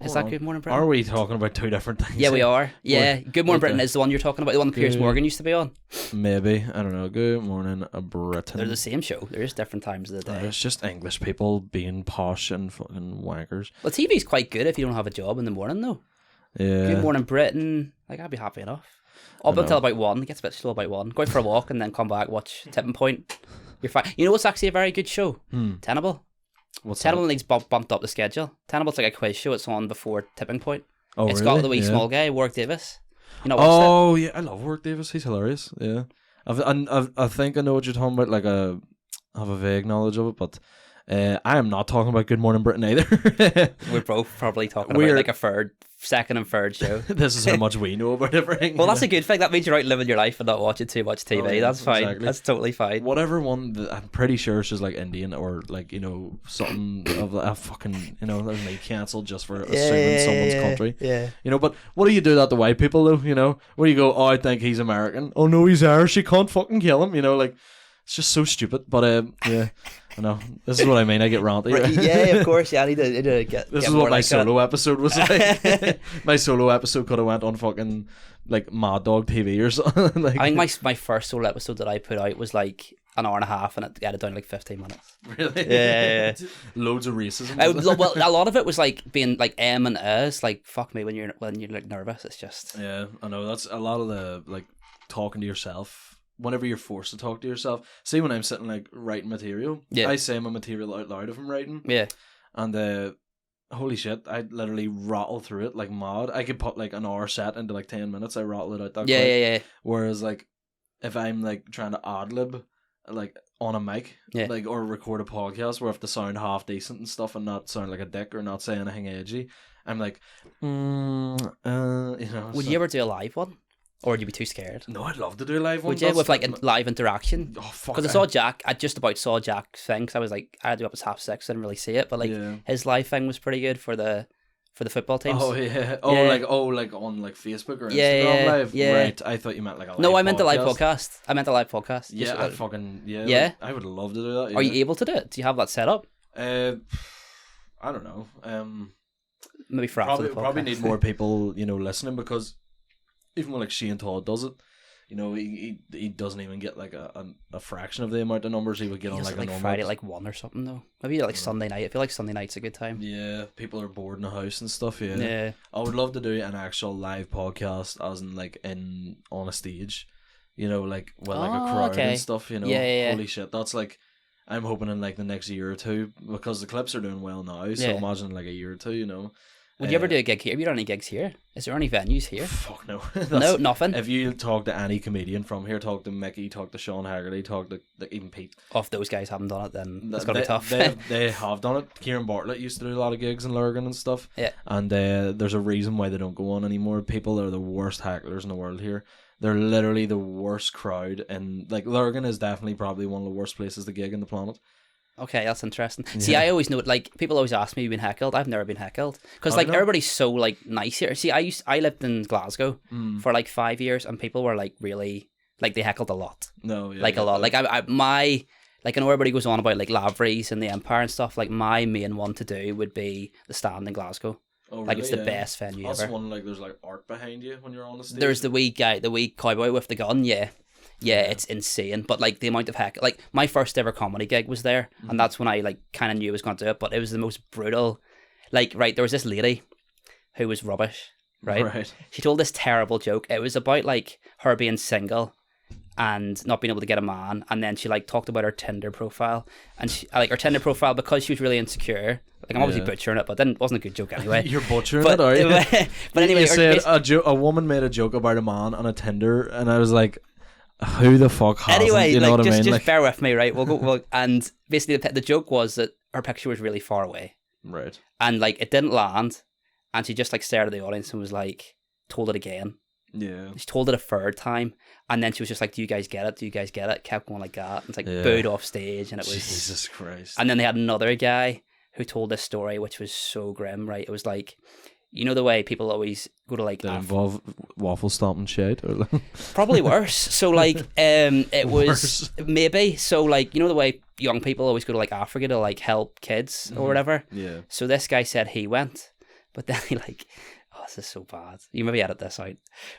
Is that Good Morning Britain? Are we talking about two different things? Yeah, we are. Yeah, Good Morning Britain is the one you're talking about, the one that Piers Morgan used to be on. Maybe. I don't know. Good Morning Britain. They're the same show. They're just different times of the day. It's just English people being posh and fucking wankers. Well, TV's quite good if you don't have a job in the morning, though. Yeah. Good Morning Britain. Like, I'd be happy enough. Up until about 1. It gets a bit slow about 1. Go out for a walk and then come back, watch Tipping Point. You're fine. You know what's actually a very good show? Tenable. Tenable needs bumped up the schedule. Tenable's like a quiz show. It's on before Tipping Point. Oh, it's really? got the wee small guy, Warwick Davis. You know what's yeah, I love Warwick Davis. He's hilarious. Yeah, I think I know what you're talking about. Like I have a vague knowledge of it, but I am not talking about Good Morning Britain either. We're both probably talking about like a second and third show. This is how much we know about everything. Well, that's a good thing. That means you're out living your life and not watching too much TV. Oh, that's fine. Exactly. That's totally fine. Whatever one that I'm pretty sure she's like Indian or like something of a fucking there's me cancelled just for assuming someone's country. Yeah. But what do you do that to white people though? Where you go, oh, I think he's American. Oh no, he's Irish. You can't fucking kill him. Like it's just so stupid. But yeah. I know. This is what I mean. I get ranty. Right? Yeah, of course. Yeah, I need to get. This is what my solo episode was like. My solo episode could have went on fucking like Mad Dog TV or something. Like, I think my first solo episode that I put out was like an hour and a half, and it edited down like 15 minutes. Really? Yeah. Loads of racism. Well, a lot of it was like being like M and S. Like fuck me when you're like nervous. It's just. Yeah, I know. That's a lot of the like talking to yourself. Whenever you're forced to talk to yourself, see when I'm sitting like writing material, I say my material out loud if I'm writing. Yeah. And holy shit, I literally rattle through it like mad. I could put like an hour set into like 10 minutes. I rattle it out that quick. Yeah. Whereas like if I'm like trying to ad lib like on a mic, like or record a podcast where I have to sound half decent and stuff and not sound like a dick or not say anything edgy, I'm like, Would you ever do a live one? Or would you be too scared? No, I'd love to do a live one. Would you? With like a live interaction? Oh, fuck. Because I just about saw Jack's thing, because I was like, I had to go up at 6:30, didn't really see it, but like his live thing was pretty good for the football teams. Oh yeah. Like on like Facebook or Instagram live. Yeah. Right. I thought you meant like a live No, I meant the live podcast. Yeah, I fucking Yeah. I would love to do that. Yeah. Are you able to do it? Do you have that set up? I don't know. Maybe for after the podcast. Probably need more people, listening, because even when like Shane Todd does it, he doesn't even get like a fraction of the amount of numbers he would get on like a normal Friday like 1 or something though. Maybe like Sunday night. I feel like Sunday night's a good time. Yeah, people are bored in the house and stuff. Yeah. I would love to do an actual live podcast, as in like on a stage, like with like a crowd and stuff. Yeah. Holy shit, that's like. I'm hoping in like the next year or two, because the clips are doing well now. So imagine like a year or two, Would you ever do a gig here? Have you done any gigs here? Is there any venues here? Fuck no. No, nothing. If you talk to any comedian from here, talk to Mickey, talk to Sean Haggerty, talk to even Pete. If those guys haven't done it, then it's going to be tough. They have done it. Kieran Bartlett used to do a lot of gigs in Lurgan and stuff. Yeah. And there's a reason why they don't go on anymore. People are the worst hecklers in the world here. They're literally the worst crowd. And like Lurgan is definitely probably one of the worst places to gig on the planet. Okay, that's interesting. Yeah. See, I always know, like, people always ask me, "You've been heckled?" I've never been heckled because, like, everybody's so like nice here. See, I lived in Glasgow for like 5 years, and people were like really like they heckled a lot. No, yeah, like a lot. Like I know everybody goes on about like Lavery's and the Empire and stuff. Like my main one to do would be the Stand in Glasgow. Oh, really? Like it's the best venue That's ever. One like there's like art behind you when you're on the stage. There's the wee cowboy with the gun. Yeah, it's insane. But like the amount of like my first ever comedy gig was there, and that's when I like kind of knew I was going to do it. But it was the most brutal. Like, right, there was this lady who was rubbish. Right. She told this terrible joke. It was about like her being single and not being able to get a man, and then she like talked about her Tinder profile, and she like her Tinder profile because she was really insecure. Like I'm obviously butchering it, but then it wasn't a good joke anyway. You're butchering it, are you? But anyway, you said a woman made a joke about a man on a Tinder, and I was like, who the fuck hasn't? Anyway, you know what I mean? Just like, bear with me, right? We'll go. And basically, the joke was that her picture was really far away, right? And like it didn't land, and she just like stared at the audience and was like, told it again. Yeah. She told it a third time, and then she was just like, "Do you guys get it? Do you guys get it?" Kept going like that. And it's like booed off stage, and it was Jesus Christ. And then they had another guy who told this story, which was so grim. Right? It was like, you know the way people always go to like did it involve waffle stomping shit or probably worse. So like it was maybe so like you know the way young people always go to like Africa to like help kids or whatever. Yeah. So this guy said he went, but then he like, oh, this is so bad. You maybe edit this out,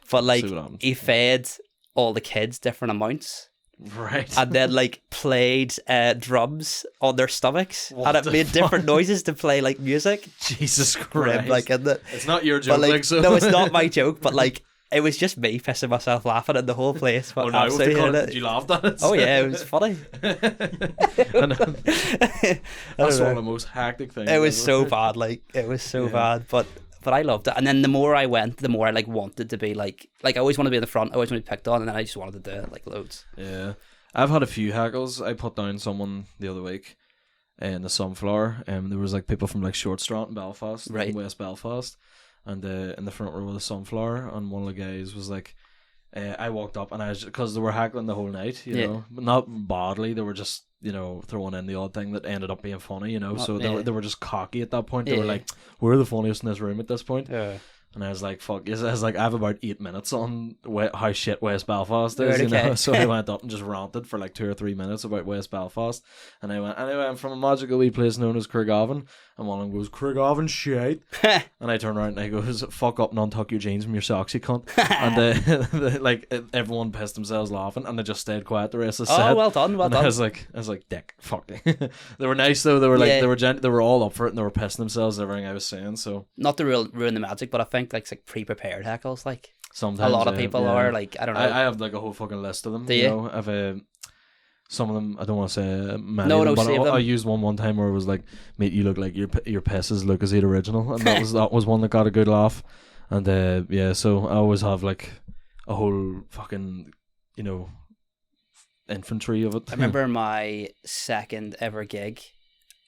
but like he fed all the kids different amounts. Right. And then like played drums on their stomachs, and it made different noises to play like music. Jesus Christ. Like, isn't it? It's not your joke, like, so. No, it's not my joke, but like it was just me pissing myself laughing in the whole place. Oh no, did you laugh at it? Oh yeah, it was funny. That's one of the most hectic things. It was so bad, like it was so bad, but I loved it. And then the more I went, the more I like wanted to be like I always wanted to be in the front, I always wanted to be picked on, and then I just wanted to do it like loads. Yeah. I've had a few hackles. I put down someone the other week in the Sunflower, and there was like people from like Short Strand in Belfast, right, in West Belfast, and in the front row of the Sunflower, and one of the guys was like, I walked up and I was, because they were hackling the whole night, you know, but not badly. They were just, you know, throwing in the odd thing that ended up being funny, you know. So they were just cocky at that point. They were like, "We're the funniest in this room at this point." Yeah. And I was like, "Fuck!" I was like, "I have about 8 minutes on how shit West Belfast is," you know. So I went up and just ranted for like 2 or 3 minutes about West Belfast, and I went, "Anyway, I'm from a magical wee place known as Craigavon," and one of them goes, "Craigavon shite," and I turn around and I goes, "Fuck up and untuck your jeans from your socks, you cunt," and like everyone pissed themselves laughing, and they just stayed quiet the rest of the set. Oh, well done. I was like, "Dick, fuck." They were nice though. They were like, they were all up for it, and they were pissing themselves at everything I was saying. So not to ruin the magic, but I think like pre-prepared heckles, like sometimes a lot of people are like, I don't know. I have like a whole fucking list of them. Do you know, I've some of them. I don't want to say many. No, of them, save but them. I used one time where it was like, "Mate, you look like your piss is Lucas Eat original," and that was one that got a good laugh. And yeah, so I always have like a whole fucking, you know, infantry of it. I remember my second ever gig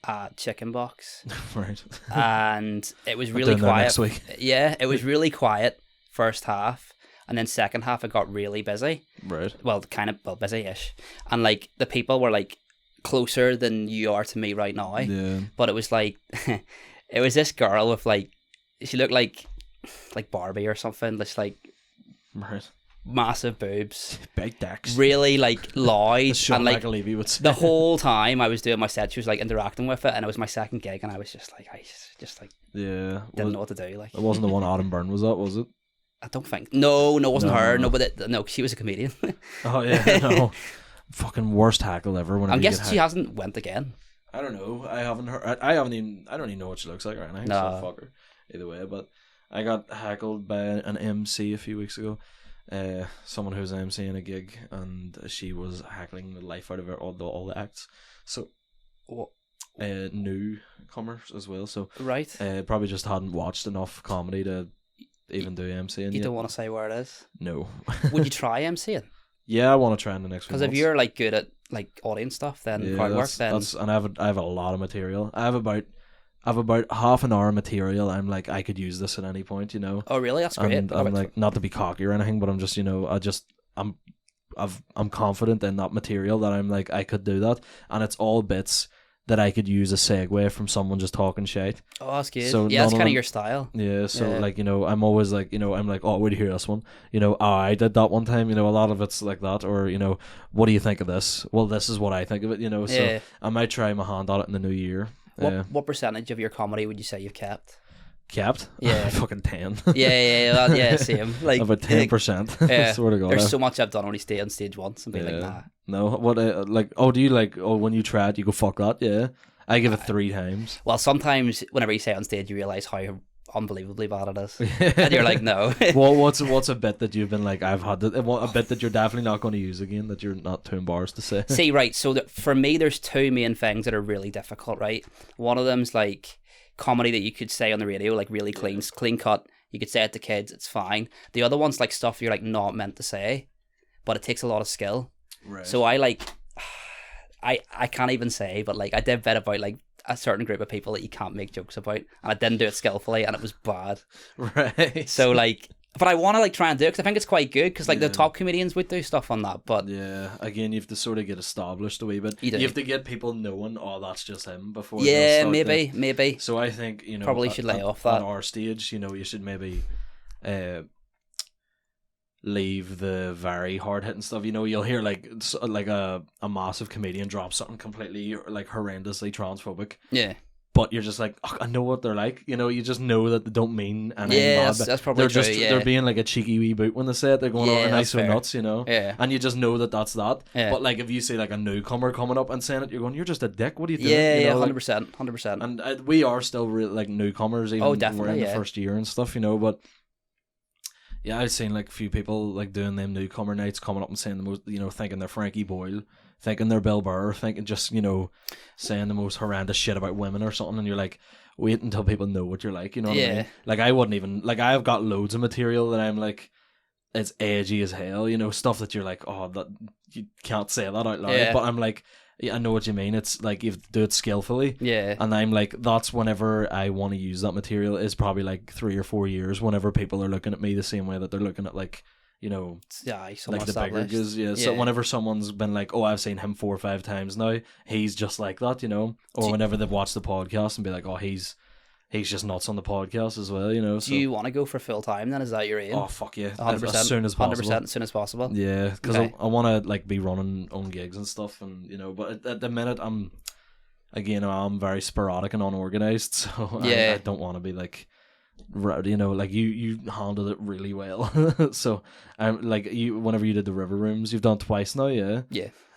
at Chicken Box, right, and it was really quiet. Next week. Yeah, it was really quiet first half, and then second half it got really busy. Right. Well, busy-ish, and like the people were like closer than you are to me right now. Yeah. But it was like, it was this girl with like, she looked like Barbie or something. Just like, right. Massive boobs, big dicks, really like loud, and like the whole time I was doing my set, she was like interacting with it, and it was my second gig, and I was just like, yeah, didn't know what to do. Like, it wasn't the one Adam Byrne was at, was it? I don't think. No, it wasn't her. No, but she was a comedian. Oh yeah, no, fucking worst hackle ever. I'm guessing she hasn't went again. I don't know. I haven't heard. I don't even know what she looks like or anything. No. So fuck her. Either way, but I got hackled by an MC a few weeks ago. Someone who was emceeing a gig, and she was hackling the life out of her all the acts. So newcomers as well. So right, probably just hadn't watched enough comedy to even do MCing. You don't want to say where it is? No. Would you try MCing? Yeah, I want to try in the next few months. Because if you're like good at like audience stuff, then crowd work, then and I have a lot of material. I have about half an hour of material. I'm like, I could use this at any point, you know. Oh really? That's great. And I'm like, not to be cocky or anything, but I'm just, you know, I'm confident in that material that I'm like, I could do that, and it's all bits that I could use a segue from someone just talking shit. Oh, that's good. So yeah, that's kind of your style. Yeah, so like, you know, I'm always like, you know, I'm like, oh, where do you hear this one? You know, oh, I did that one time, you know, a lot of it's like that, or, you know, what do you think of this? Well, this is what I think of it, you know, so I might try my hand at it in the new year. What percentage of your comedy would you say you've kept? Kept? Yeah. Fucking 10. Yeah, same. Like about 10%. Yeah. Swear to God. There's so much I've done only stay on stage once and be like, nah. No, what, like, oh, do you like, oh, when you try it, you go, fuck that, yeah? I give it 3 times. Well, sometimes whenever you say it on stage, you realise how unbelievably bad it is. And you're like, no. Well, what's a bit that you've been like, I've had a bit that you're definitely not going to use again, that you're not too embarrassed to say? See, right, so for me, there's 2 main things that are really difficult, right? One of them's like comedy that you could say on the radio, like really clean cut. You could say it to kids, it's fine. The other one's like stuff you're like not meant to say, but it takes a lot of skill. Right. So I like... I can't even say, but like I did bet about like a certain group of people that you can't make jokes about, and I didn't do it skillfully, and it was bad. Right. So like, but I want to like try and do it because I think it's quite good because like the top comedians would do stuff on that. But yeah, again, you have to sort of get established a wee bit. You have to get people knowing, oh, that's just him before. Yeah, maybe. So I think, you know, probably should lay off that on our stage. You know, you should maybe leave the very hard hitting stuff. You know, you'll hear like a massive comedian drop something completely like horrendously transphobic. Yeah. But you're just like, oh, I know what they're like. You know, you just know that they don't mean anything bad. That's probably true. They're being like a cheeky wee boot when they say it. They're going, oh, nice or nuts, you know. Yeah. And you just know that that's that. Yeah. But like if you see like a newcomer coming up and saying it, you're going, you're just a dick. What are you doing? Yeah, you know, 100%. And we are still like newcomers, even we're in the first year and stuff, you know. But yeah, I've seen like a few people like doing them newcomer nights coming up and saying the most, you know, thinking they're Frankie Boyle, thinking they're Bill Burr, thinking just, you know, saying the most horrendous shit about women or something, and you're like, wait until people know what you're like, you know what I mean? Like I wouldn't even, like I've got loads of material that I'm like, it's edgy as hell, you know, stuff that you're like, oh, that you can't say that out loud, but I'm like, yeah, I know what you mean. It's like you have to do it skillfully. Yeah. And I'm like, that's whenever I want to use that material is probably like 3 or 4 years. Whenever people are looking at me the same way that they're looking at like, you know, like the bigger guys. Yeah. So whenever someone's been like, oh, I've seen him 4 or 5 times now, he's just like that, you know. Or whenever they've watched the podcast and be like, oh, he's just nuts on the podcast as well, you know. So. Do you want to go for full time then? Is that your aim? Oh, fuck yeah. 100%. As soon as possible. 100% as soon as possible. Yeah, because I want to like be running own gigs and stuff, and you know, but at the minute I'm very sporadic and unorganized, so I don't want to be like, you know, like you handled it really well. So I'm like, whenever you did the River Rooms, you've done twice now, yeah.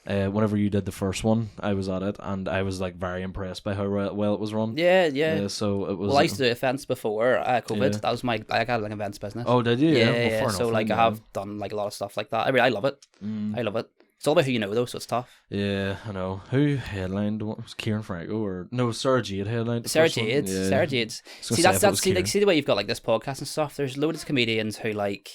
Whenever you did the first one, I was at it, and I was like very impressed by how well it was run. Yeah. So it was. Well, I used to do events before COVID. That was I got like events business. Oh, did you? Yeah. Well, so like I have done like a lot of stuff like that. I love it. I love it. It's all about who you know though, so it's tough. Yeah, I know. Who headlined? What was Kieran Franco or no? Sarah Jade headlined. Sarah Jade. See, that's see the way you've got like this podcast and stuff. There's loads of comedians who like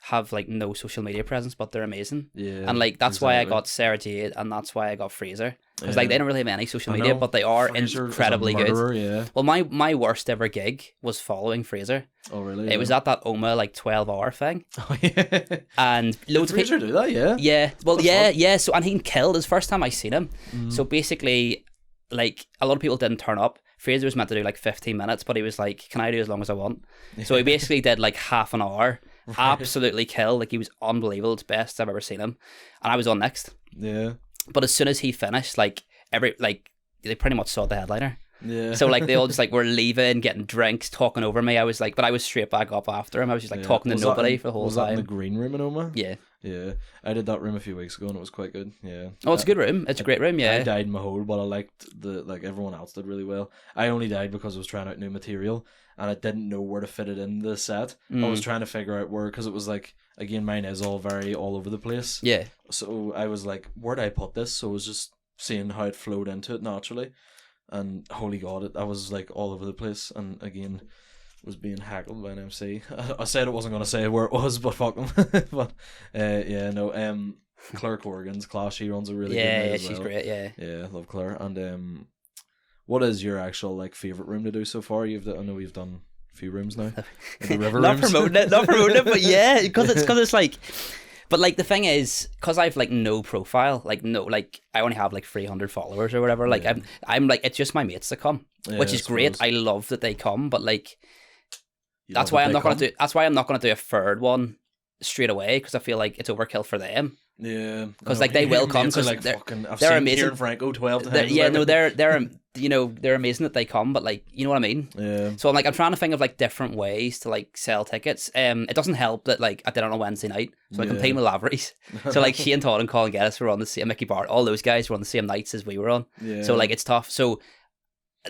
have like no social media presence, but they're amazing. Yeah, and like that's why I got Sarah Jade, and that's why I got Fraser, because like they don't really have any social media, but they are incredibly good. Yeah. Well, my worst ever gig was following Fraser. Oh really? It was at that OMA like 12-hour thing. Oh yeah. And loads of people do that. Yeah. Yeah. Well, yeah. So and he killed his first time I seen him. So basically, like a lot of people didn't turn up. Fraser was meant to do like 15 minutes, but he was like, "Can I do as long as I want?" So he basically did like half an hour. Right. Absolutely killed. Like he was unbelievable. It's best I've ever seen him, and I was on next. Yeah. But as soon as he finished, like they pretty much saw the headliner. Yeah. So like they all just like were leaving, getting drinks, talking over me. I was like, but I was straight back up after him. I was just like talking to nobody for the whole time. Was that in the green room in Oma? Yeah. Yeah, I did that room a few weeks ago and it was quite good. Yeah. Oh, it's a good room. It's a great room. Yeah. I died in my hole, but I liked everyone else did really well. I only died because I was trying out new material and I didn't know where to fit it in the set. I was trying to figure out where, because it was like, again, mine is all over the place. Yeah. So I was like, where do I put this? So I was just seeing how it flowed into it naturally. and holy God, I was like all over the place, and again was being heckled by an MC. I said I wasn't going to say where it was, but fuck them. But Claire Corrigan's class, she runs a really good night as she's well. great. Yeah, love Claire. And what is your actual like favorite room to do so far? I know you've done a few rooms now. The river not rooms. not promoting it, but yeah, because it's like. But like the thing is, because I've like no profile, like no, like I only have like 300 followers or whatever. Like I'm like, it's just my mates that come, which is great. I love that they come, but like that's why I'm not gonna do a third one straight away, because I feel like it's overkill for them. Yeah, because like they will come, because like, they're amazing. Kieran Franco 12 times. Yeah, no, they're they're amazing that they come, but like, you know what I mean? Yeah. So I'm trying to think of like different ways to like sell tickets. It doesn't help that like I did it on a Wednesday night, so I compete with Lavery's. So like Shane Todd and Colin Geddes were on the same, Mickey Bart, all those guys were on the same nights as we were on. Yeah. So like it's tough. So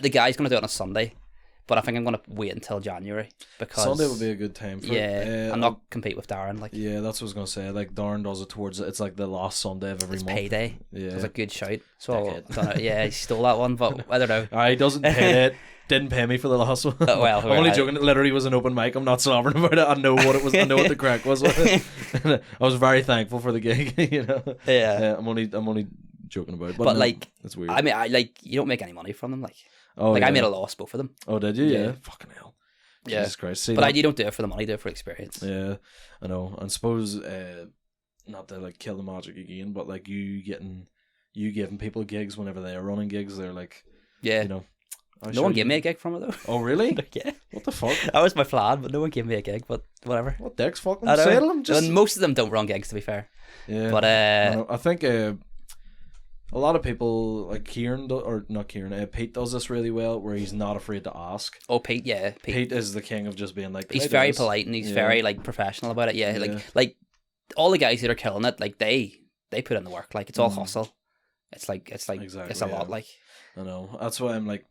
the guy's gonna do it on a Sunday, but I think I'm gonna wait until January, because Sunday would be a good time for it. I'm not compete with Darren. Like, yeah, that's what I was gonna say. Like Darren does it towards, it's like the last Sunday of every month. Payday. Yeah, it was a good shout. So yeah, he stole that one, but I don't know. He doesn't pay it. Didn't pay me for the last one. Oh, well, I'm only joking. It literally was an open mic. I'm not sovereign about it. I know what it was. I know what the crack was. I was very thankful for the gig. You know. Yeah. I'm only joking about it. But no, like, it's weird. I mean, you don't make any money from them. Like, I made a loss both of them. Oh, did you? Yeah. Fucking hell. Yeah. Jesus Christ. See, but you don't do it for the money. Do it for experience. Yeah, I know. And suppose not to like kill the magic again, but like you giving people gigs whenever they are running gigs, they're like, yeah, you know. No one gave me a gig from it though. Oh really? Yeah. What the fuck? That was my plan, but no one gave me a gig. But whatever. What dicks? Fucking settle them. Just... And most of them don't run gigs, to be fair. Yeah. But I think a lot of people like Pete does this really well, where he's not afraid to ask. Oh, Pete, yeah. Pete is the king of just being like. He's very polite, and he's very like professional about it. Yeah, like all the guys that are killing it, like they put in the work. Like it's all hustle. It's like exactly, it's a lot. Like I know. That's why I'm like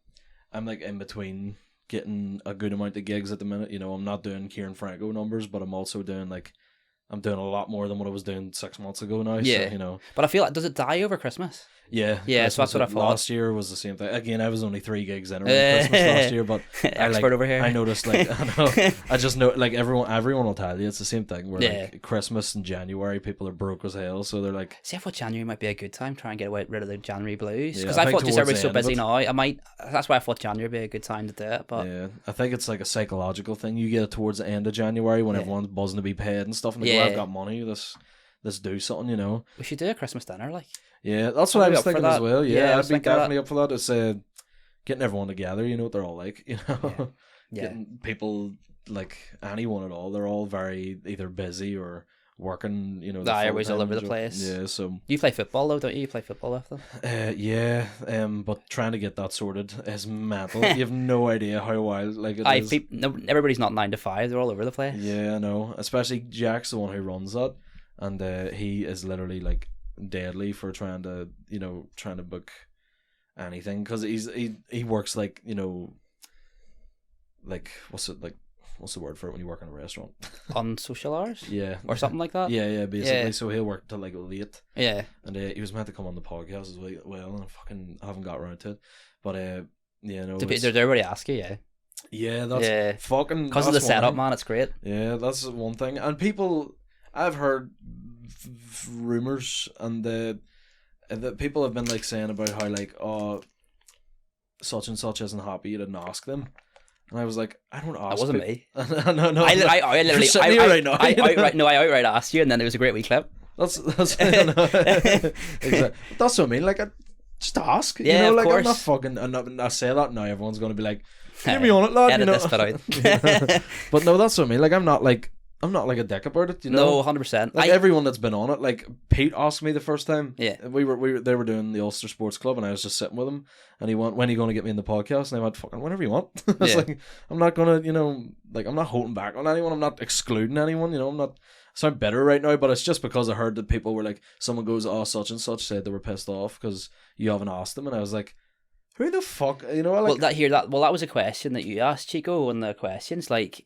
in between getting a good amount of gigs at the minute. You know, I'm not doing Kieran Franco numbers, but I'm also doing I'm doing a lot more than what I was doing 6 months ago now. Yeah. So, you know. But I feel like, does it die over Christmas? Yeah. Yeah, so that's what I thought. Last year was the same thing. Again, I was only 3 gigs in around Christmas last year, but expert over here. I noticed I just know everyone will tell you it's the same thing where like Christmas and January people are broke as hell, so they're like, see, I thought January might be a good time, try and get rid of the January blues, because I thought just everybody's so busy now, that's why I thought January would be a good time to do it. But yeah, I think it's like a psychological thing. You get it towards the end of January when everyone's buzzing to be paid and stuff, and they go, I've got money, let's do something, you know. We should do a Christmas dinner, like. Yeah, that's what I was thinking as well. Yeah, I'd be definitely up for that. It's getting everyone together, you know what they're all like, you know. Yeah. Getting people, like anyone at all, they're all very either busy or working, you know. They're always all over the place. Yeah, so. You play football though, don't you? You play football with them? Yeah, but trying to get that sorted is mental. You have no idea how wild it is. Everybody's not 9 to 5, they're all over the place. Yeah, I know. Especially Jack's the one who runs that, and he is literally like deadly for trying to book anything, because he works like, you know, like what's the word for it when you work in a restaurant? On social hours? Yeah. Or something like that? Yeah, basically. Yeah. So he'll work till like late. Yeah. And he was meant to come on the podcast as well, and I haven't got around to it. But yeah, no. Did everybody ask you? Yeah. Yeah, that's fucking. Because of the setup, man, it's great. Yeah, that's one thing. And people, I've heard rumors, and the people have been like saying about how like, oh, such and such isn't happy, you didn't ask them. And I was like, I don't ask. That wasn't me. No. I literally. I outright asked you, and then it was a great wee clip. That's exactly. That's what I mean. Like, I just ask. Yeah, you know, of like course. I'm not fucking. I say that now. Everyone's gonna be like, "Get me on it, lad." Edit this bit out. But no, that's what I mean. Like, I'm not like a dick about it. You know, no, 100%. Like everyone that's been on it, like Pete asked me the first time. Yeah, they were doing the Ulster Sports Club, and I was just sitting with him, and he went, "When are you going to get me in the podcast?" And I went, "Fucking whenever you want." I was like, I'm not gonna, you know, like I'm not holding back on anyone. I'm not excluding anyone. You know, I'm not. I sound bitter right now, but it's just because I heard that people were like, someone goes, "Oh, such and such said they were pissed off because you haven't asked them," and I was like, "Who the fuck?" You know, like, that was a question that you asked, Chico, and the questions like.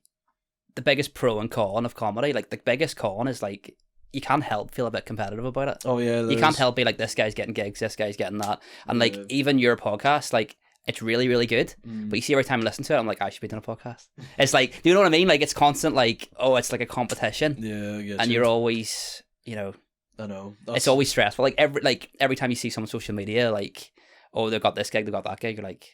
The biggest pro and con of comedy, like the biggest con is like you can't help feel a bit competitive about it. Oh yeah, you can't help be like, this guy's getting gigs, this guy's getting that, and like even your podcast, like it's really, really good. But you see, every time I listen to it, I'm like, I should be doing a podcast. It's like, do you know what I mean? Like, it's constant, like, oh, it's like a competition. Yeah, I guess. And you're always, you know, I know. It's always stressful. Like, every time you see someone on social media, like, oh, they've got this gig, they've got that gig, you're like,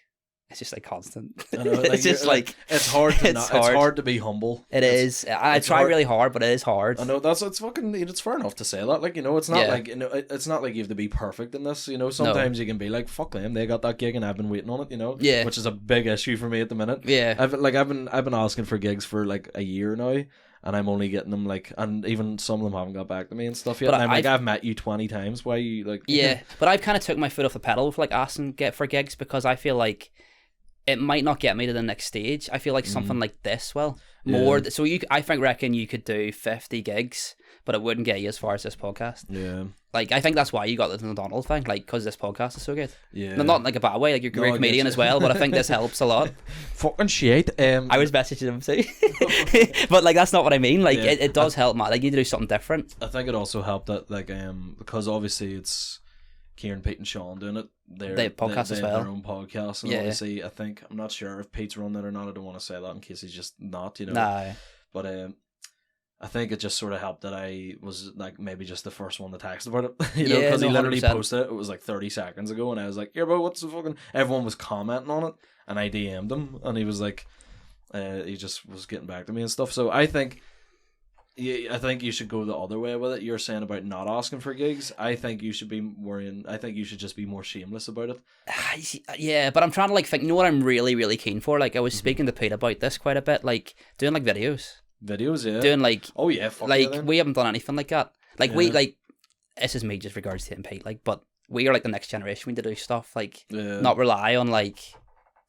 it's just like constant. I know, like, it's just like it's hard to it's hard to be humble. Is. I try really hard, but it is hard. I know it's fucking. It's fair enough to say that. Like, you know, it's not like, you know, it's not like you have to be perfect in this. You know, sometimes you can be like, fuck them, they got that gig and I've been waiting on it. You know, which is a big issue for me at the minute. Yeah, I've been asking for gigs for like a year now. And I'm only getting them like, and even some of them haven't got back to me and stuff yet. And I've met you 20 times. Why you like? Yeah, but I've kind of took my foot off the pedal with like asking for gigs, because I feel like it might not get me to the next stage. I feel like something like this more. So I reckon you could do 50 gigs, but it wouldn't get you as far as this podcast. Yeah. Like, I think that's why you got the McDonald thing, like, because this podcast is so good. Yeah. Not in like a bad way, like, you're a great comedian as well, but I think this helps a lot. Fucking shit. I was messaging him too. But, like, that's not what I mean. Like, it does help, man. Like, you need to do something different. I think it also helped that, like, because obviously it's Kieran, Pete and Sean doing it. They podcast as well. Their own podcast. And obviously, I'm not sure if Pete's run it or not. I don't want to say that in case he's just not, you know. Nah. But, I think it just sort of helped that I was like maybe just the first one to text about it, you know, because he literally 100%. Posted it. It was like 30 seconds ago, and I was like, "Yeah, bro, what's the fucking?" Everyone was commenting on it, and I DM'd him, and he was like, he just was getting back to me and stuff. So I think you should go the other way with it. You're saying about not asking for gigs. I think you should be worrying. I think you should just be more shameless about it. Yeah, but I'm trying to like think. You know what I'm really, really keen for? Like, I was speaking to Pete about this quite a bit. Like, doing like videos. Doing like, oh yeah, fuck like yeah, we haven't done anything like that. Like we like, this is me just regards to Pete. Like, but we are like the next generation. We need to do stuff like not rely on like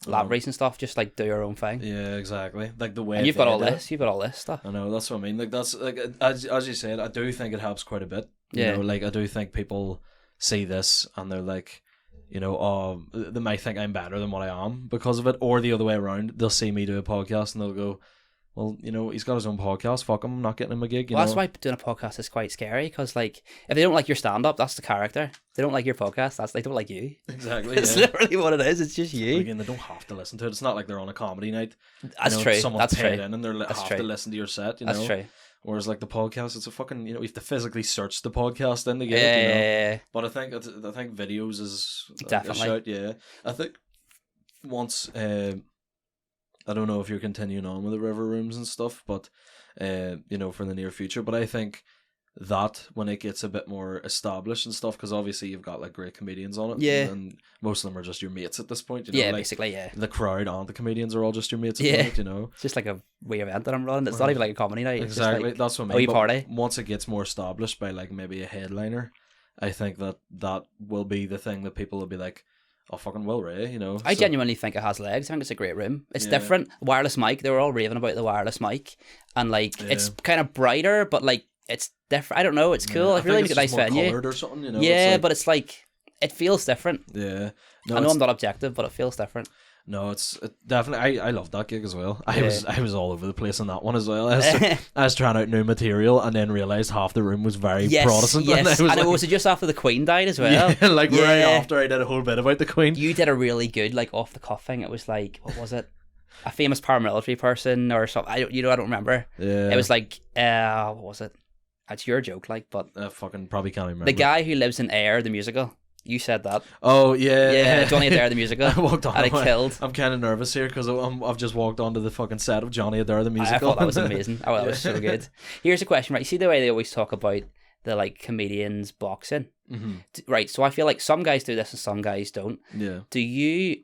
libraries and stuff. Just like do your own thing. Yeah, exactly. Like the way. And you've got all this stuff. I know, that's what I mean. Like that's like as you said, I do think it helps quite a bit. You know, like I do think people see this and they're like, you know, oh, they might think I'm better than what I am because of it, or the other way around. They'll see me do a podcast and they'll go, well, you know, he's got his own podcast. Fuck him, I'm not getting him a gig. You know? That's why doing a podcast is quite scary, because, like, if they don't like your stand-up, that's the character. If they don't like your podcast, they don't like you. Exactly. It's literally what it is. It's just you. Again, they don't have to listen to it. It's not like they're on a comedy night. That's true. Someone's paid in and they have to listen to your set. You know. That's true. Whereas, like, the podcast, it's a fucking, you know, you have to physically search the podcast then to get it. You know? Yeah. But I think videos is definitely a shout. Yeah. I think once. I don't know if you're continuing on with the river rooms and stuff, but you know, for the near future. But I think that when it gets a bit more established and stuff, because obviously you've got like great comedians on it, and most of them are just your mates at this point. You know? Like, basically, the crowd and the comedians are all just your mates at the point, you know. It's just like a wee event that I'm running. It's not even like a comedy night. It's exactly, like that's what I mean. Party. Once it gets more established by like maybe a headliner, I think that will be the thing that people will be like, oh, fucking Will Rea, you know. I genuinely think it has legs. I think it's a great room. It's different. Wireless mic. They were all raving about the wireless mic, and like it's kind of brighter, but like it's different. I don't know. It's cool. It's really a nice venue. Or something, you know? Yeah, but it's like it feels different. Yeah, I know I'm not objective, but it feels different. No, it's definitely. I love that gig as well. I was all over the place on that one as well. I was trying out new material and then realised half the room was very Protestant. Yes, and it was just after the Queen died as well. Yeah, like right after I did a whole bit about the Queen. You did a really good like off the cuff thing. It was like, what was it? A famous paramilitary person or something. I don't remember. Yeah. It was like what was it? It's your joke, like, but I fucking probably can't remember. The guy who lives in Air, the musical. You said that. Oh yeah, yeah. Johnny Adair the musical. I walked on. And I killed. I'm kind of nervous here because I've just walked onto the fucking set of Johnny Adair the musical. I thought that was amazing. Oh, that was so good. Here's a question, right? You see the way they always talk about the like comedians boxing, right? So I feel like some guys do this and some guys don't. Yeah. Do you?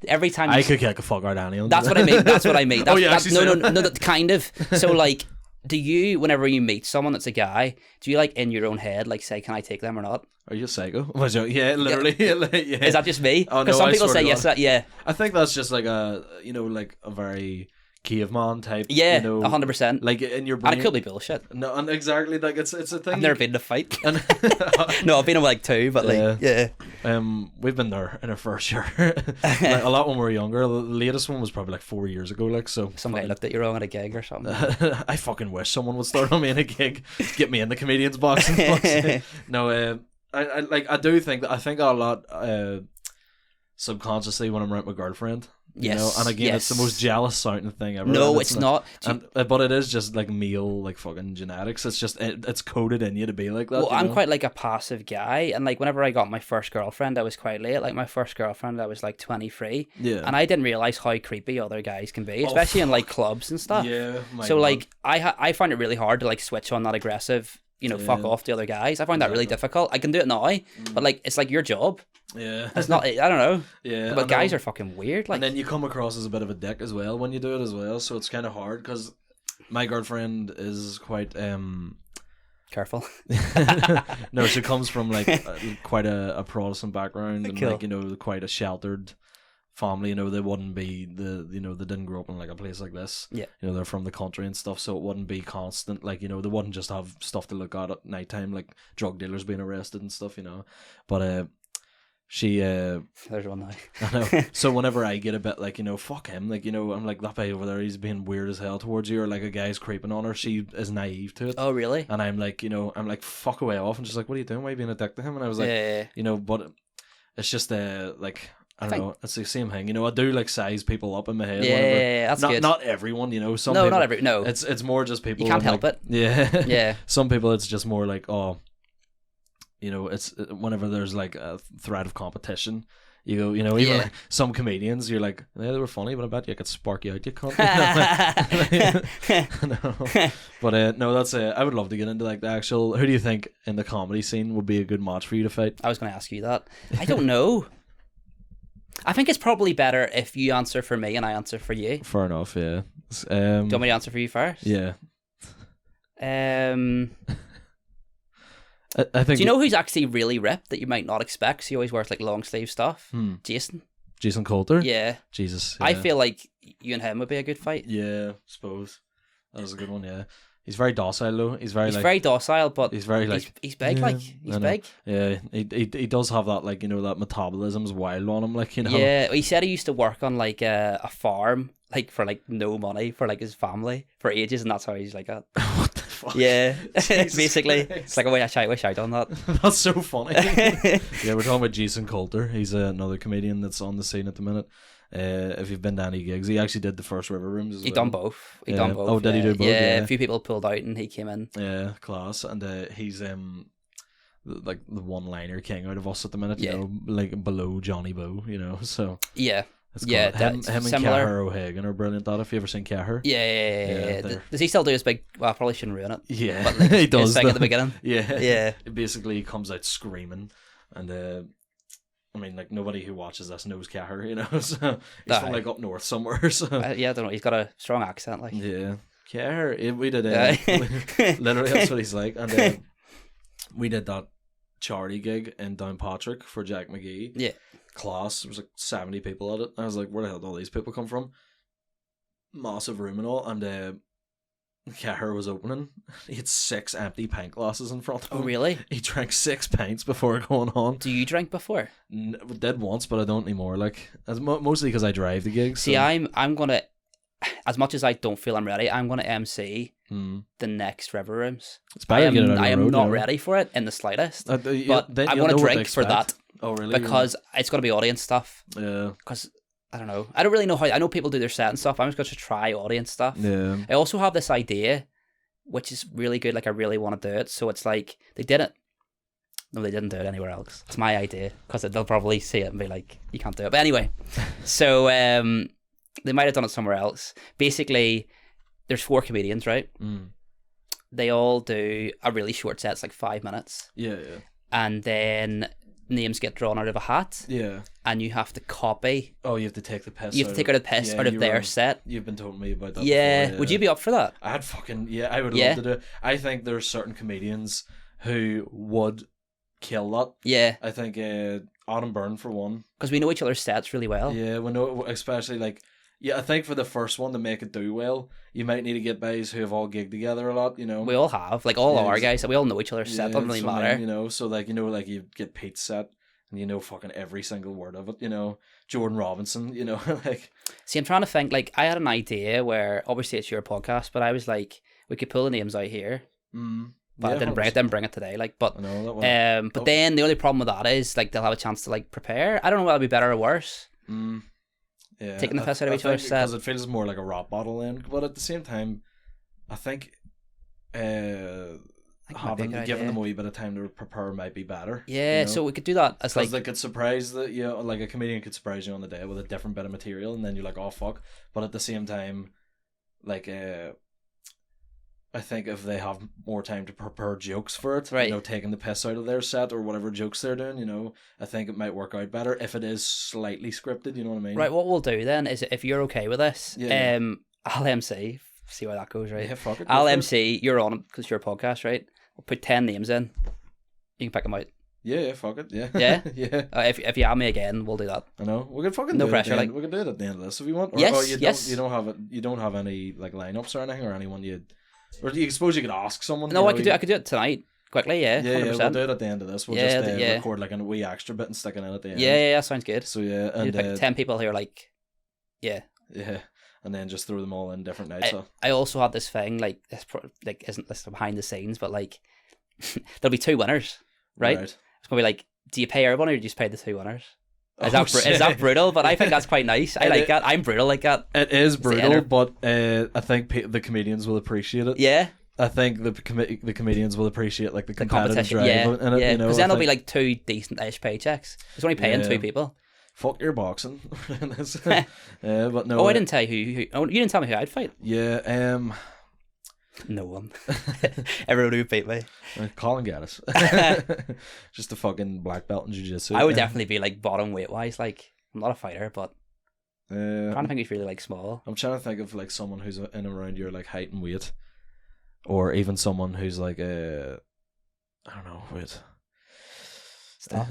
Every time I could kick a fuck out of anyone. That's what I mean. That's what I mean. That's, no, kind of. So like. Do you, whenever you meet someone that's a guy, do you like in your own head, like say, can I take them or not? Are you a psycho? Yeah, literally. Yeah. Is that just me? Because some people say yes, yeah. I think that's just like a very caveman type. Yeah, you know, 100%. Like in your brain. And it could be bullshit. No, and exactly, like it's a thing. I've never been in a fight. No, I've been in like 2, but like, yeah. We've been there in our first year. Like, a lot when we were younger. The latest one was probably like 4 years ago. Like so. Some guy looked at you wrong at a gig or something. I fucking wish someone would start on me in a gig, get me in the comedians boxing. No, I do think that I think a lot. subconsciously when I'm around my girlfriend. You know? Yes. And again, it's the most jealous sounding thing ever. No, it's not. But it is just like male, like fucking genetics. It's just it's coded in you to be like that. Well, I'm quite like a passive guy, and like whenever I got my first girlfriend, I was quite late. Like my first girlfriend, I was like 23. Yeah. And I didn't realize how creepy other guys can be, especially in like clubs and stuff. Yeah. So like I find it really hard to like switch on that aggressive, fuck off the other guys. I find that really difficult. I can do it now, but like it's like your job. Yeah. It's not. I don't know. Yeah. But guys are fucking weird. Like, and then you come across as a bit of a dick as well when you do it as well. So it's kind of hard because my girlfriend is quite careful. No, she comes from like quite a Protestant background and cool. like quite a sheltered family. They wouldn't be they didn't grow up in like a place like this. Yeah. They're from the country and stuff, so it wouldn't be constant. Like they wouldn't just have stuff to look at nighttime, like drug dealers being arrested and stuff. But she there's one now. I know. So whenever I get a bit like fuck him, like I'm like, that guy over there, he's being weird as hell towards you, or like a guy's creeping on her, she is naive to it. Oh really? And I'm like fuck away off, and she's like, what are you doing? Why are you being a dick to him? And I was like, yeah. But it's just like I don't know. It's the same thing, I do like size people up in my head. Yeah, that's good. Not everyone, some. No, people, not every. No, it's more just people. You can't help it. Yeah, yeah. Some people, it's just more like it's whenever there's like a threat of competition. You go, even like some comedians, you're like, yeah, they were funny, but I bet you I could spark you out, you can't. No. But no, that's I would love to get into like the actual. Who do you think in the comedy scene would be a good match for you to fight? I was going to ask you that. I don't know. I think it's probably better if you answer for me and I answer for you. Fair enough, yeah. Do you want me to answer for you first? Yeah. I think. Do you know who's actually really ripped that you might not expect? He always wears like long sleeve stuff. Jason Coulter? Yeah. Jesus. Yeah. I feel like you and him would be a good fight. Yeah, suppose. That was a good one, yeah. He's very docile though. He's very docile, but he's very like he's big, he's big. Yeah, he does have that like that metabolism's wild on him, like Yeah, he said he used to work on like a farm, like for like no money for like his family for ages, and that's how he's like that. What the fuck? Yeah, basically, Christ. It's like I wish I'd done that. That's so funny. Yeah, we're talking about Jason Coulter. He's another comedian that's on the scene at the minute. If you've been to any gigs, he actually did the first River Rooms as well. Done both. He done both. Oh, did he do both? Yeah, a few people pulled out and he came in. Yeah, class. And he's like the one-liner king out of us at the minute. Like below Johnny Bow. So yeah. Him and Cahir O'Hagan are brilliant at it. Have you ever seen Cahir? Yeah. Does he still do his big? Well, I probably shouldn't ruin it. Yeah, but, like, he does. At the beginning. Yeah. Basically, he comes out screaming, and I mean, like nobody who watches this knows Cahir, So he's from like up north somewhere. So I don't know. He's got a strong accent, like. Yeah, Cahir. We did literally that's what he's like, and we did that charity gig in Downpatrick for Jack McGee. Yeah. Class. There was like 70 people at it. I was like, where the hell did all these people come from? Massive room and all, and Cahir was opening. He had 6 empty pint glasses in front of him. Oh, really? He drank 6 pints before going on. Do you drink before? Did once, but I don't anymore. Like, mostly because I drive the gigs. See, so. I'm gonna, as much as I don't feel I'm ready, I'm gonna MC the next River Rooms. It's better to get it on the road, I am not ready for it in the slightest. But I'm gonna drink for that. Oh, really? Because it's gonna be audience stuff. Yeah. Because I don't know. I don't really know how. I know people do their set and stuff. I'm just going to try audience stuff. Yeah. I also have this idea, which is really good. Like I really want to do it. So it's like they did it. No, they didn't do it anywhere else. It's my idea because they'll probably see it and be like, "You can't do it." But anyway, so they might have done it somewhere else. Basically, there's 4 comedians, right? They all do a really short set. It's like 5 minutes. Yeah. And then names get drawn out of a hat. Yeah. And you have to copy. Oh, you have to take the piss. You have to take out the piss out of their set. You've been telling me about that. Yeah. Before, yeah. Would you be up for that? I would love to do it. I think there's certain comedians who would kill that. Yeah. I think Adam Byrne for one. Because we know each other's sets really well. Yeah, we know, especially like. Yeah, I think for the first one to make it do well, you might need to get guys who have all gigged together a lot, We all have. Like all our guys, we all know each other's set. Doesn't really matter. So like, like you get Pete's set and fucking every single word of it, Jordan Robinson, like. See, I'm trying to think, like, I had an idea where, obviously it's your podcast, but I was like, we could pull the names out here. But I didn't bring it today. Like, but but then the only problem with that is like they'll have a chance to like prepare. I don't know whether it'll be better or worse. Yeah, taking the piss out of each other because it feels more like a rap battle then. But at the same time, I think giving them a wee bit of time to prepare might be better. Yeah, you know? So we could do that as like they could surprise like a comedian could surprise you on the day with a different bit of material, and then you're like, oh fuck. But at the same time, like I think if they have more time to prepare jokes for it, right. You know, taking the piss out of their set or whatever jokes they're doing, you know, I think it might work out better if it is slightly scripted, you know what I mean? Right, what we'll do then is if you're okay with this, I'll MC, see where that goes, right? Yeah, fuck it. I'll MC, you're on it because you're a podcast, right? We'll put 10 names in. You can pick them out. Yeah, fuck it, yeah. Yeah? Yeah. If you add me again, we'll do that. I know. We can fucking no do pressure, it. We can do it at the end of this if you want. Or, yes, you don't have any like lineups or anything or anyone or do you suppose you could ask someone? No, I could do it tonight quickly. Yeah, 100%. Yeah, we'll do it at the end of this. We'll just record like a wee extra bit and stick it in at the end. Yeah, sounds good. So yeah, and pick 10 people who are like, yeah, and then just throw them all in different nights. I also had this thing like this isn't this behind the scenes, but like there'll be 2 winners, right? It's gonna be like, do you pay everyone or do you just pay the 2 winners? Is that brutal? But I think that's quite nice. I like that. I'm brutal like that. It is brutal, but I think the comedians will appreciate it. Yeah. I think the comedians will appreciate like the competitive drive in it. Yeah, you know, because then it'll be like 2 decent-ish paychecks. It's only paying 2 people. Fuck your boxing. But no. Oh, I didn't tell you who. You didn't tell me who I'd fight. Yeah. No one. Everyone who beat me. Colin Gaddis. Just a fucking black belt in jiu-jitsu. I would definitely be like bottom weight wise. Like, I'm not a fighter, but I don't think he's really like small. I'm trying to think of like someone who's in and around your like height and weight, or even someone who's like I don't know, wait. Stop.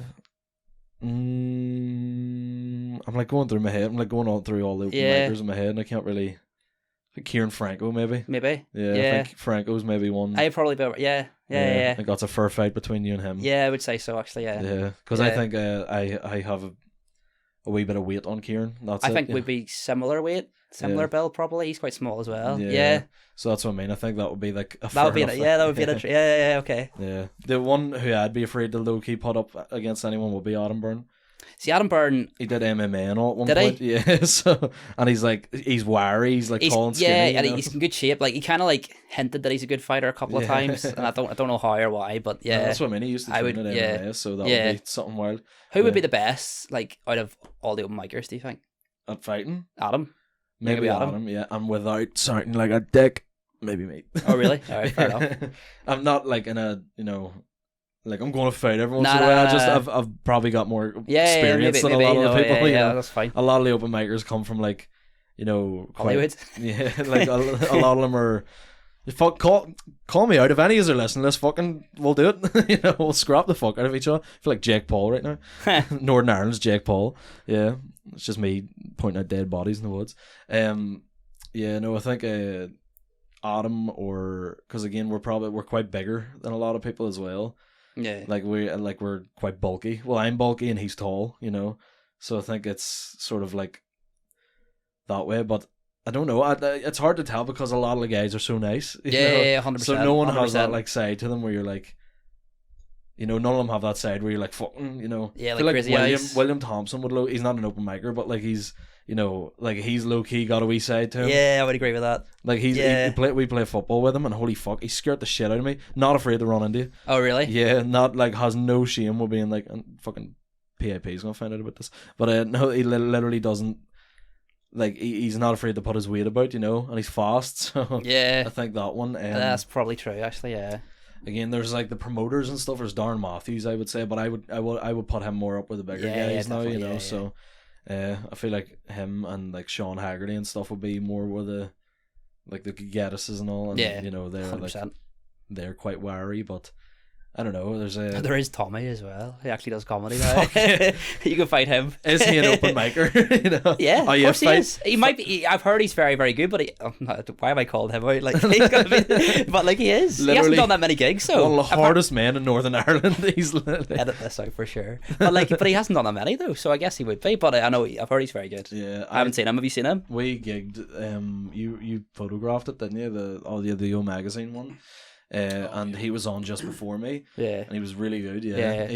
I'm like going through my head. I'm like going all through all the micers in my head, and I can't really. I think Kieran Franco, maybe. Yeah. I think Franco's maybe one. I'd probably be. Yeah. I think that's a fair fight between you and him. Yeah, I would say so, actually. Yeah, because I think I have a wee bit of weight on Kieran. I think we'd be similar weight, build probably. He's quite small as well. Yeah. So that's what I mean. I think that would be like that would be okay. Yeah. The one who I'd be afraid to low key put up against anyone would be Adam Byrne. See, Adam Byrne, he did MMA and all at one point. Did he? Yeah. So, and he's wiry. He's like tall and skinny. Yeah, and he's in good shape. Like he kind of like hinted that he's a good fighter a couple of times, and I don't know how or why, but yeah. That's what I mean. He used to train at MMA, so that would be something wild. Who would be the best, like out of all the open micers? Do you think at fighting? Adam. Maybe Adam. Yeah, and without sounding like a dick, maybe me. Oh really? All right, fair enough. I'm not like in a like I'm going to fight everyone. I've probably got more experience than a lot of the people. Yeah, that's fine. A lot of the open micers come from like, Hollywood. Yeah, like a lot of them are. Fuck, call me out if any of you are listening. We'll do it. We'll scrap the fuck out of each other. I feel like Jake Paul right now. Northern Ireland's Jake Paul. Yeah, it's just me pointing out dead bodies in the woods. I think Adam because again we're quite bigger than a lot of people as well. Yeah, we're quite bulky. Well, I'm bulky and he's tall, so I think it's sort of like that way. But I don't know. It's hard to tell because a lot of the guys are so nice. Yeah, 100%. So no one has that like side to them where you're like, none of them have that side where you're like fucking, Yeah, I feel like William Thompson he's not an open micer, but like he's. He's low key got a wee side to him. Yeah, I would agree with that. Like we play football with him, and holy fuck, he scared the shit out of me. Not afraid to run into you. Oh really? Yeah, not like has no shame with being like, fucking PIP's gonna find out about this. But no, he literally doesn't. Like he's not afraid to put his weight about, and he's fast. So yeah, I think that one. That's probably true, actually. Yeah. Again, there's like the promoters and stuff. There's Darren Matthews, I would say, but I would put him more up with the bigger guys now. So. I feel like him and like Sean Haggerty and stuff would be more with the Geddeses and all, and they're 100%. Like they're quite wiry, but I don't know. There is Tommy as well. He actually does comedy now. You can fight him. Is he an open micer? Yeah, of course he is. He might be. I've heard he's very, very good, but why have I called him out? Like he's gonna be, but like he is. Literally, he hasn't done that many gigs. So one of the hardest men in Northern Ireland. He's edit this out for sure. But he hasn't done that many though. So I guess he would be. But I know I've heard he's very good. Yeah, I haven't seen him. Have you seen him? We gigged. You photographed it, didn't you? The Yo magazine one. and he was on just before me. Yeah, and he was really good. Yeah.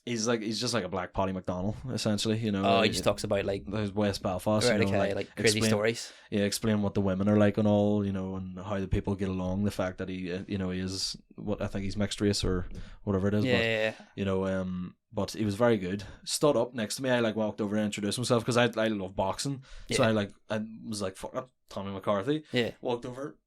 He's just like a black Paddy McDonald, essentially. You know. Oh, he just talks about like his West Belfast. Right, you know, like crazy stories. Yeah, explain what the women are like and all, you know, and how the people get along. The fact that he, you know, he is what I think he's mixed race or whatever it is. Yeah. But, you know, but he was very good. Stood up next to me. I like walked over and introduced myself because I love boxing. So I was like, fuck that, Tommy McCarthy. Yeah. Walked over.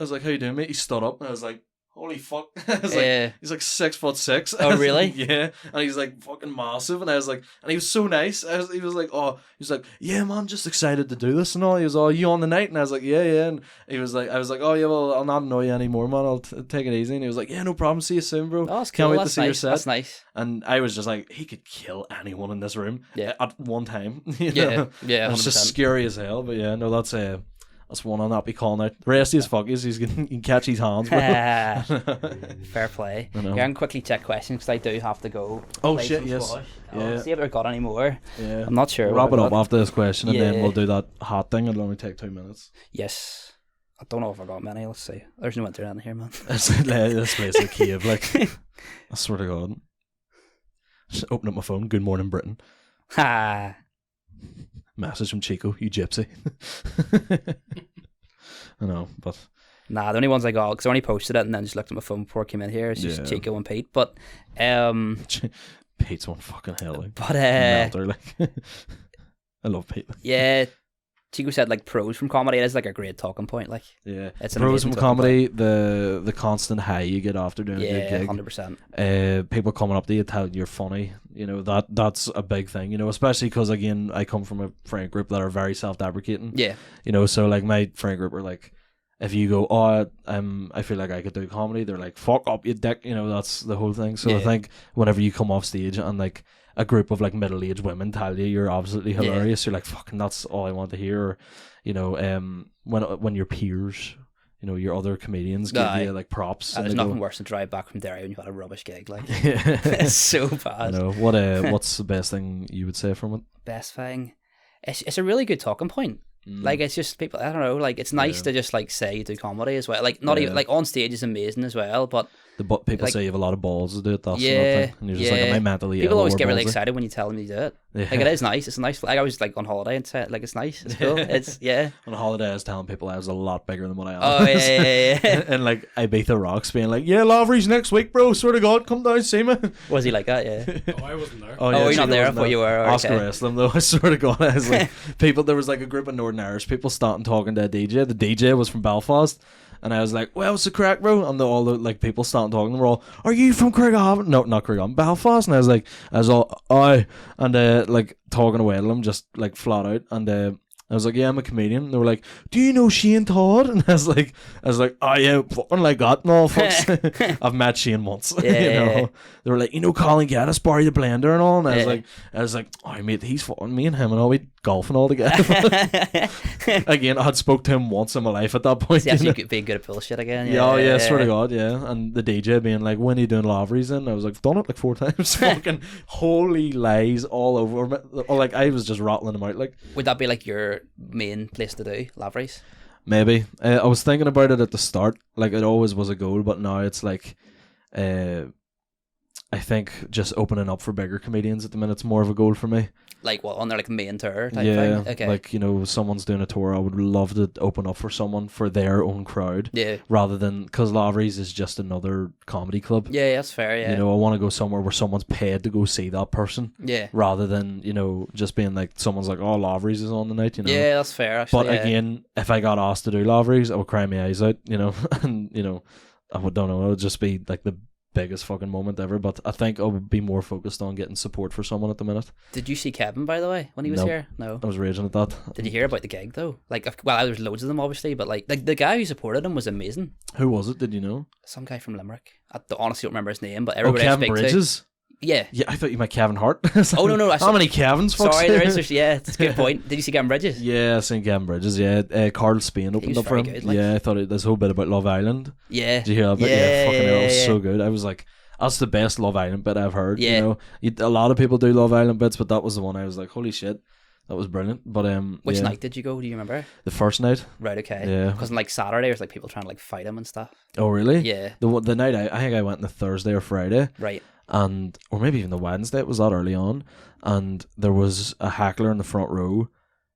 I was like, how you doing, mate? He stood up and I was like, holy fuck. I was like, he's like 6'6". Oh, really? Yeah. And he's like fucking massive. And I was like, and he was so nice. He was like, yeah, man, just excited to do this and all. He was all, you on the night? And I was like, yeah. And he was like, I was like, oh yeah, well, I'll not annoy you anymore, man. I'll take it easy. And he was like, yeah, no problem. See you soon, bro. Oh, that's cool. Can't wait that's to see nice. your set. That's nice. And I was just like, he could kill anyone in this room at one time. You yeah. know? Yeah. 100%. It's just scary as hell. But yeah, no, that's one I'll not be calling out. The rest of his fuckies, he can catch his hands. Fair play. Here, I can quickly check questions because I do have to go. Oh shit, yes. See if we've got any more. Yeah. I'm not sure. Wrap it up after this question and then we'll do that hot thing. It'll only take 2 minutes. Yes. I don't know if I got many. Let's see. There's no winter in here, man. This place is a cave, like. I swear to God. Just open up my phone. Good morning, Britain. Ha. Message from Chico, you gypsy. I know, but nah, the only ones I got because I only posted it and then just looked at my phone before I came in here. It's just Chico and Pete, but Pete's one fucking hell, like. But melter, like. I love Pete. Yeah, Chico said like pros from comedy. It is like a great talking point. Like it's pros from comedy. The constant high you get after doing a good gig. 100%. People coming up to you telling you're funny. You know that's a big thing. You know, especially because again I come from a friend group that are very self-deprecating. Yeah. You know, so like my friend group are like, if you go, I feel like I could do comedy, they're like, fuck up, you dick. You know, that's the whole thing. So I think whenever you come off stage and like a group of like middle-aged women tell you you're absolutely hilarious, you're like, fucking, that's all I want to hear. Or, you know, when your peers, you know, your other comedians give you like props. There's nothing worse than drive back from Derry when you've had a rubbish gig. Like, it's so bad. I know. What's the best thing you would say from it? Best thing? It's a really good talking point. Like, it's just people, I don't know, like, it's nice to just like say you do comedy as well. Like, not even like on stage is amazing as well, but people like, say you have a lot of balls to do it. That's another thing. And you're just like, am I mentally people always get really excited when you tell them you do it. Like, it is nice. It's a nice. Like, I was like on holiday and said, like, it's nice. It's cool. It's on holiday I was telling people I was a lot bigger than what I am. Oh yeah. And like Ibiza Rocks being like, yeah, Lavery's next week, bro. Swear to God, come down, see me. Was he like that? Yeah. Oh, I wasn't there. Oh, you're not there. I thought you were. Oscar wrestling though. I swear to God, I was like, people. There was like a group of Northern Irish people starting talking to a DJ. The DJ was from Belfast. And I was like, well, what's the crack, bro? And all the like people starting talking. They were all, are you from Craigavon? No, not Craigavon, Belfast. And I was all, aye. And like talking away to them, just like flat out. And I was like, yeah, I'm a comedian. And they were like, do you know Shane Todd? And I was like, oh yeah, fucking like that. No, fucks. I've met Shane once. Yeah, you know, they were like, you know, Colin Gaddis, Barry the Blender and all. And I was like, oh mate, he's fucking me and him and all we golfing all together. Again, I had spoke to him once in my life at that point. See, actually being good at bullshit again. Yeah, swear to God, yeah. And the DJ being like, when are you doing Lavery's in? I was like, I've done it like 4 times. Fucking holy lies all over me. Like, I was just rattling them out. Like, would that be like your main place to do Lavery's? Maybe. I was thinking about it at the start. Like, it always was a goal, but now it's like, I think just opening up for bigger comedians at the minute's more of a goal for me. Like what, on their like main tour type thing? Okay. Like, you know, someone's doing a tour, I would love to open up for someone for their own crowd. Yeah. Rather than, because Lavery's is just another comedy club. Yeah, that's fair, yeah. You know, I want to go somewhere where someone's paid to go see that person. Yeah. Rather than, you know, just being like, someone's like, oh, Lavery's is on the night, you know. Yeah, that's fair, actually. But again, if I got asked to do Lavery's, I would cry my eyes out, you know. And, you know, don't know, it would just be like the biggest fucking moment ever. But I think I would be more focused on getting support for someone at the minute. Did you see Kevin, by the way, when he was here? No. I was raging at that. Did you hear about the gig though? Like, well, there's loads of them obviously, but like the guy who supported him was amazing. Who was it? Did you know? Some guy from Limerick. I honestly don't remember his name, but everybody Kevin Bridges. Yeah. Yeah, I thought you meant Kevin Hart. Oh no! How many Kevins? Sorry, there is. Yeah, it's a good point. Did you see Kevin Bridges? Yeah, I seen Kevin Bridges. Yeah, Carl Spain opened up for him. Good, like. Yeah, I thought this whole bit about Love Island. Yeah. Did you hear that? Yeah, fucking hell, it was so good. I was like, that's the best Love Island bit I've heard. Yeah. You know, a lot of people do Love Island bits, but that was the one I was like, holy shit. That was brilliant. But which night did you go? Do you remember? The first night. Right. Okay. Yeah. Because like Saturday, there's like people trying to like fight him and stuff. Oh really? Yeah. The night I think I went on the Thursday or Friday. Right. And or maybe even the Wednesday. It was that early on, and there was a heckler in the front row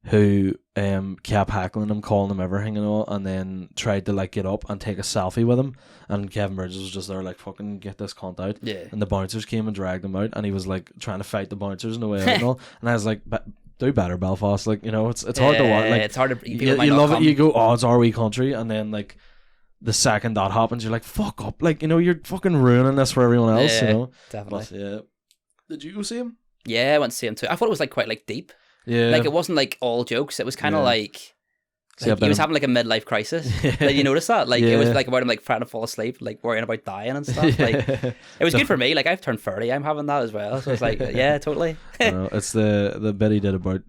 who kept heckling him, calling him everything and all, and then tried to like get up and take a selfie with him. And Kevin Bridges was just there like, fucking get this cunt out. Yeah. And the bouncers came and dragged him out, and he was like trying to fight the bouncers in the way out and all. And I was like, do better, Belfast. Like, you know, it's hard to watch. Like, it's hard to. You love it. You go, oh, it's our wee country, and then like the second that happens, you're like, fuck up. Like, you know, you're fucking ruining this for everyone else. Yeah, you know. Definitely. But, yeah. Did you go see him? Yeah, I went to see him too. I thought it was like quite like deep. Yeah. Like it wasn't like all jokes. It was kind of like he was having like a midlife crisis. Like, you notice that? Like it was like about him like trying to fall asleep, like worrying about dying and stuff. Like it was good for me. Like I've turned 30, I'm having that as well. So it's like, yeah, totally. It's the bit he did about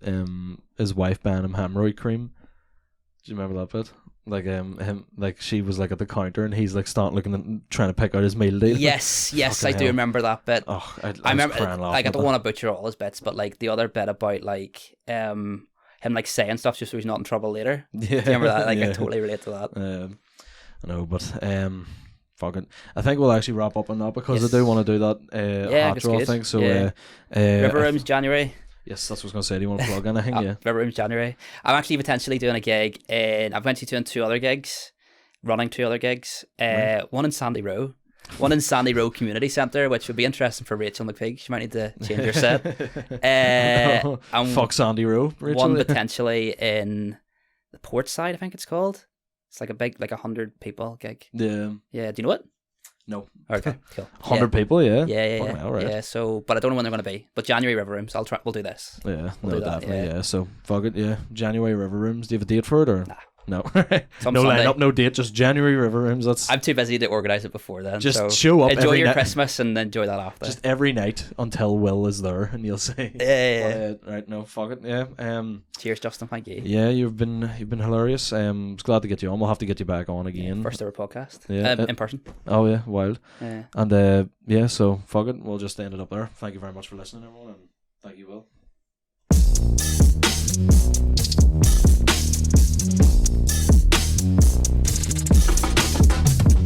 his wife buying him hemorrhoid cream. Do you remember that bit? Like him, like she was like at the counter and he's like starting looking and trying to pick out his meal deal. Yes, I do remember that bit. Oh, I remember. Like I don't want to butcher all his bits, but like the other bit about like him like saying stuff just so he's not in trouble later. Yeah, do you remember that? Like I totally relate to that. I know, but fucking, I think we'll actually wrap up on that because I do want to do that hot draw thing. So River Rooms January. Yes, that's what I was going to say. Do you want to plug anything? Yeah. River Rooms January. I'm actually potentially doing a gig I've actually doing two other gigs. One in Sandy Row. One in Sandy Row Community Centre, which would be interesting for Rachel McPeak. She might need to change her set. Fuck Sandy Row, Rachel. One potentially in the Port Side, I think it's called. It's like a big, like 100 people gig. Yeah. Yeah, do you know it? No. Okay, cool. 100 people, yeah. Yeah. Hell, right. Yeah, so, but I don't know when they're going to be. But January River Rooms, we'll do this. Yeah, we'll do that, definitely, yeah. So, fuck it, yeah. January River Rooms. Do you have a date for it, or? Nah. No. Some no Sunday. lineup, no date, just January River Rooms. I'm too busy to organise it before then. Just so show up. Enjoy your Christmas and enjoy that after. Just every night until Will is there, and you'll say, yeah. Right, no, fuck it, yeah. Cheers, Justin. Thank you. Yeah, you've been hilarious. I was glad to get you on. We'll have to get you back on again. First ever podcast. Yeah, in person. Oh yeah, wild. Yeah. And so fuck it. We'll just end it up there. Thank you very much for listening, everyone, and thank you, Will.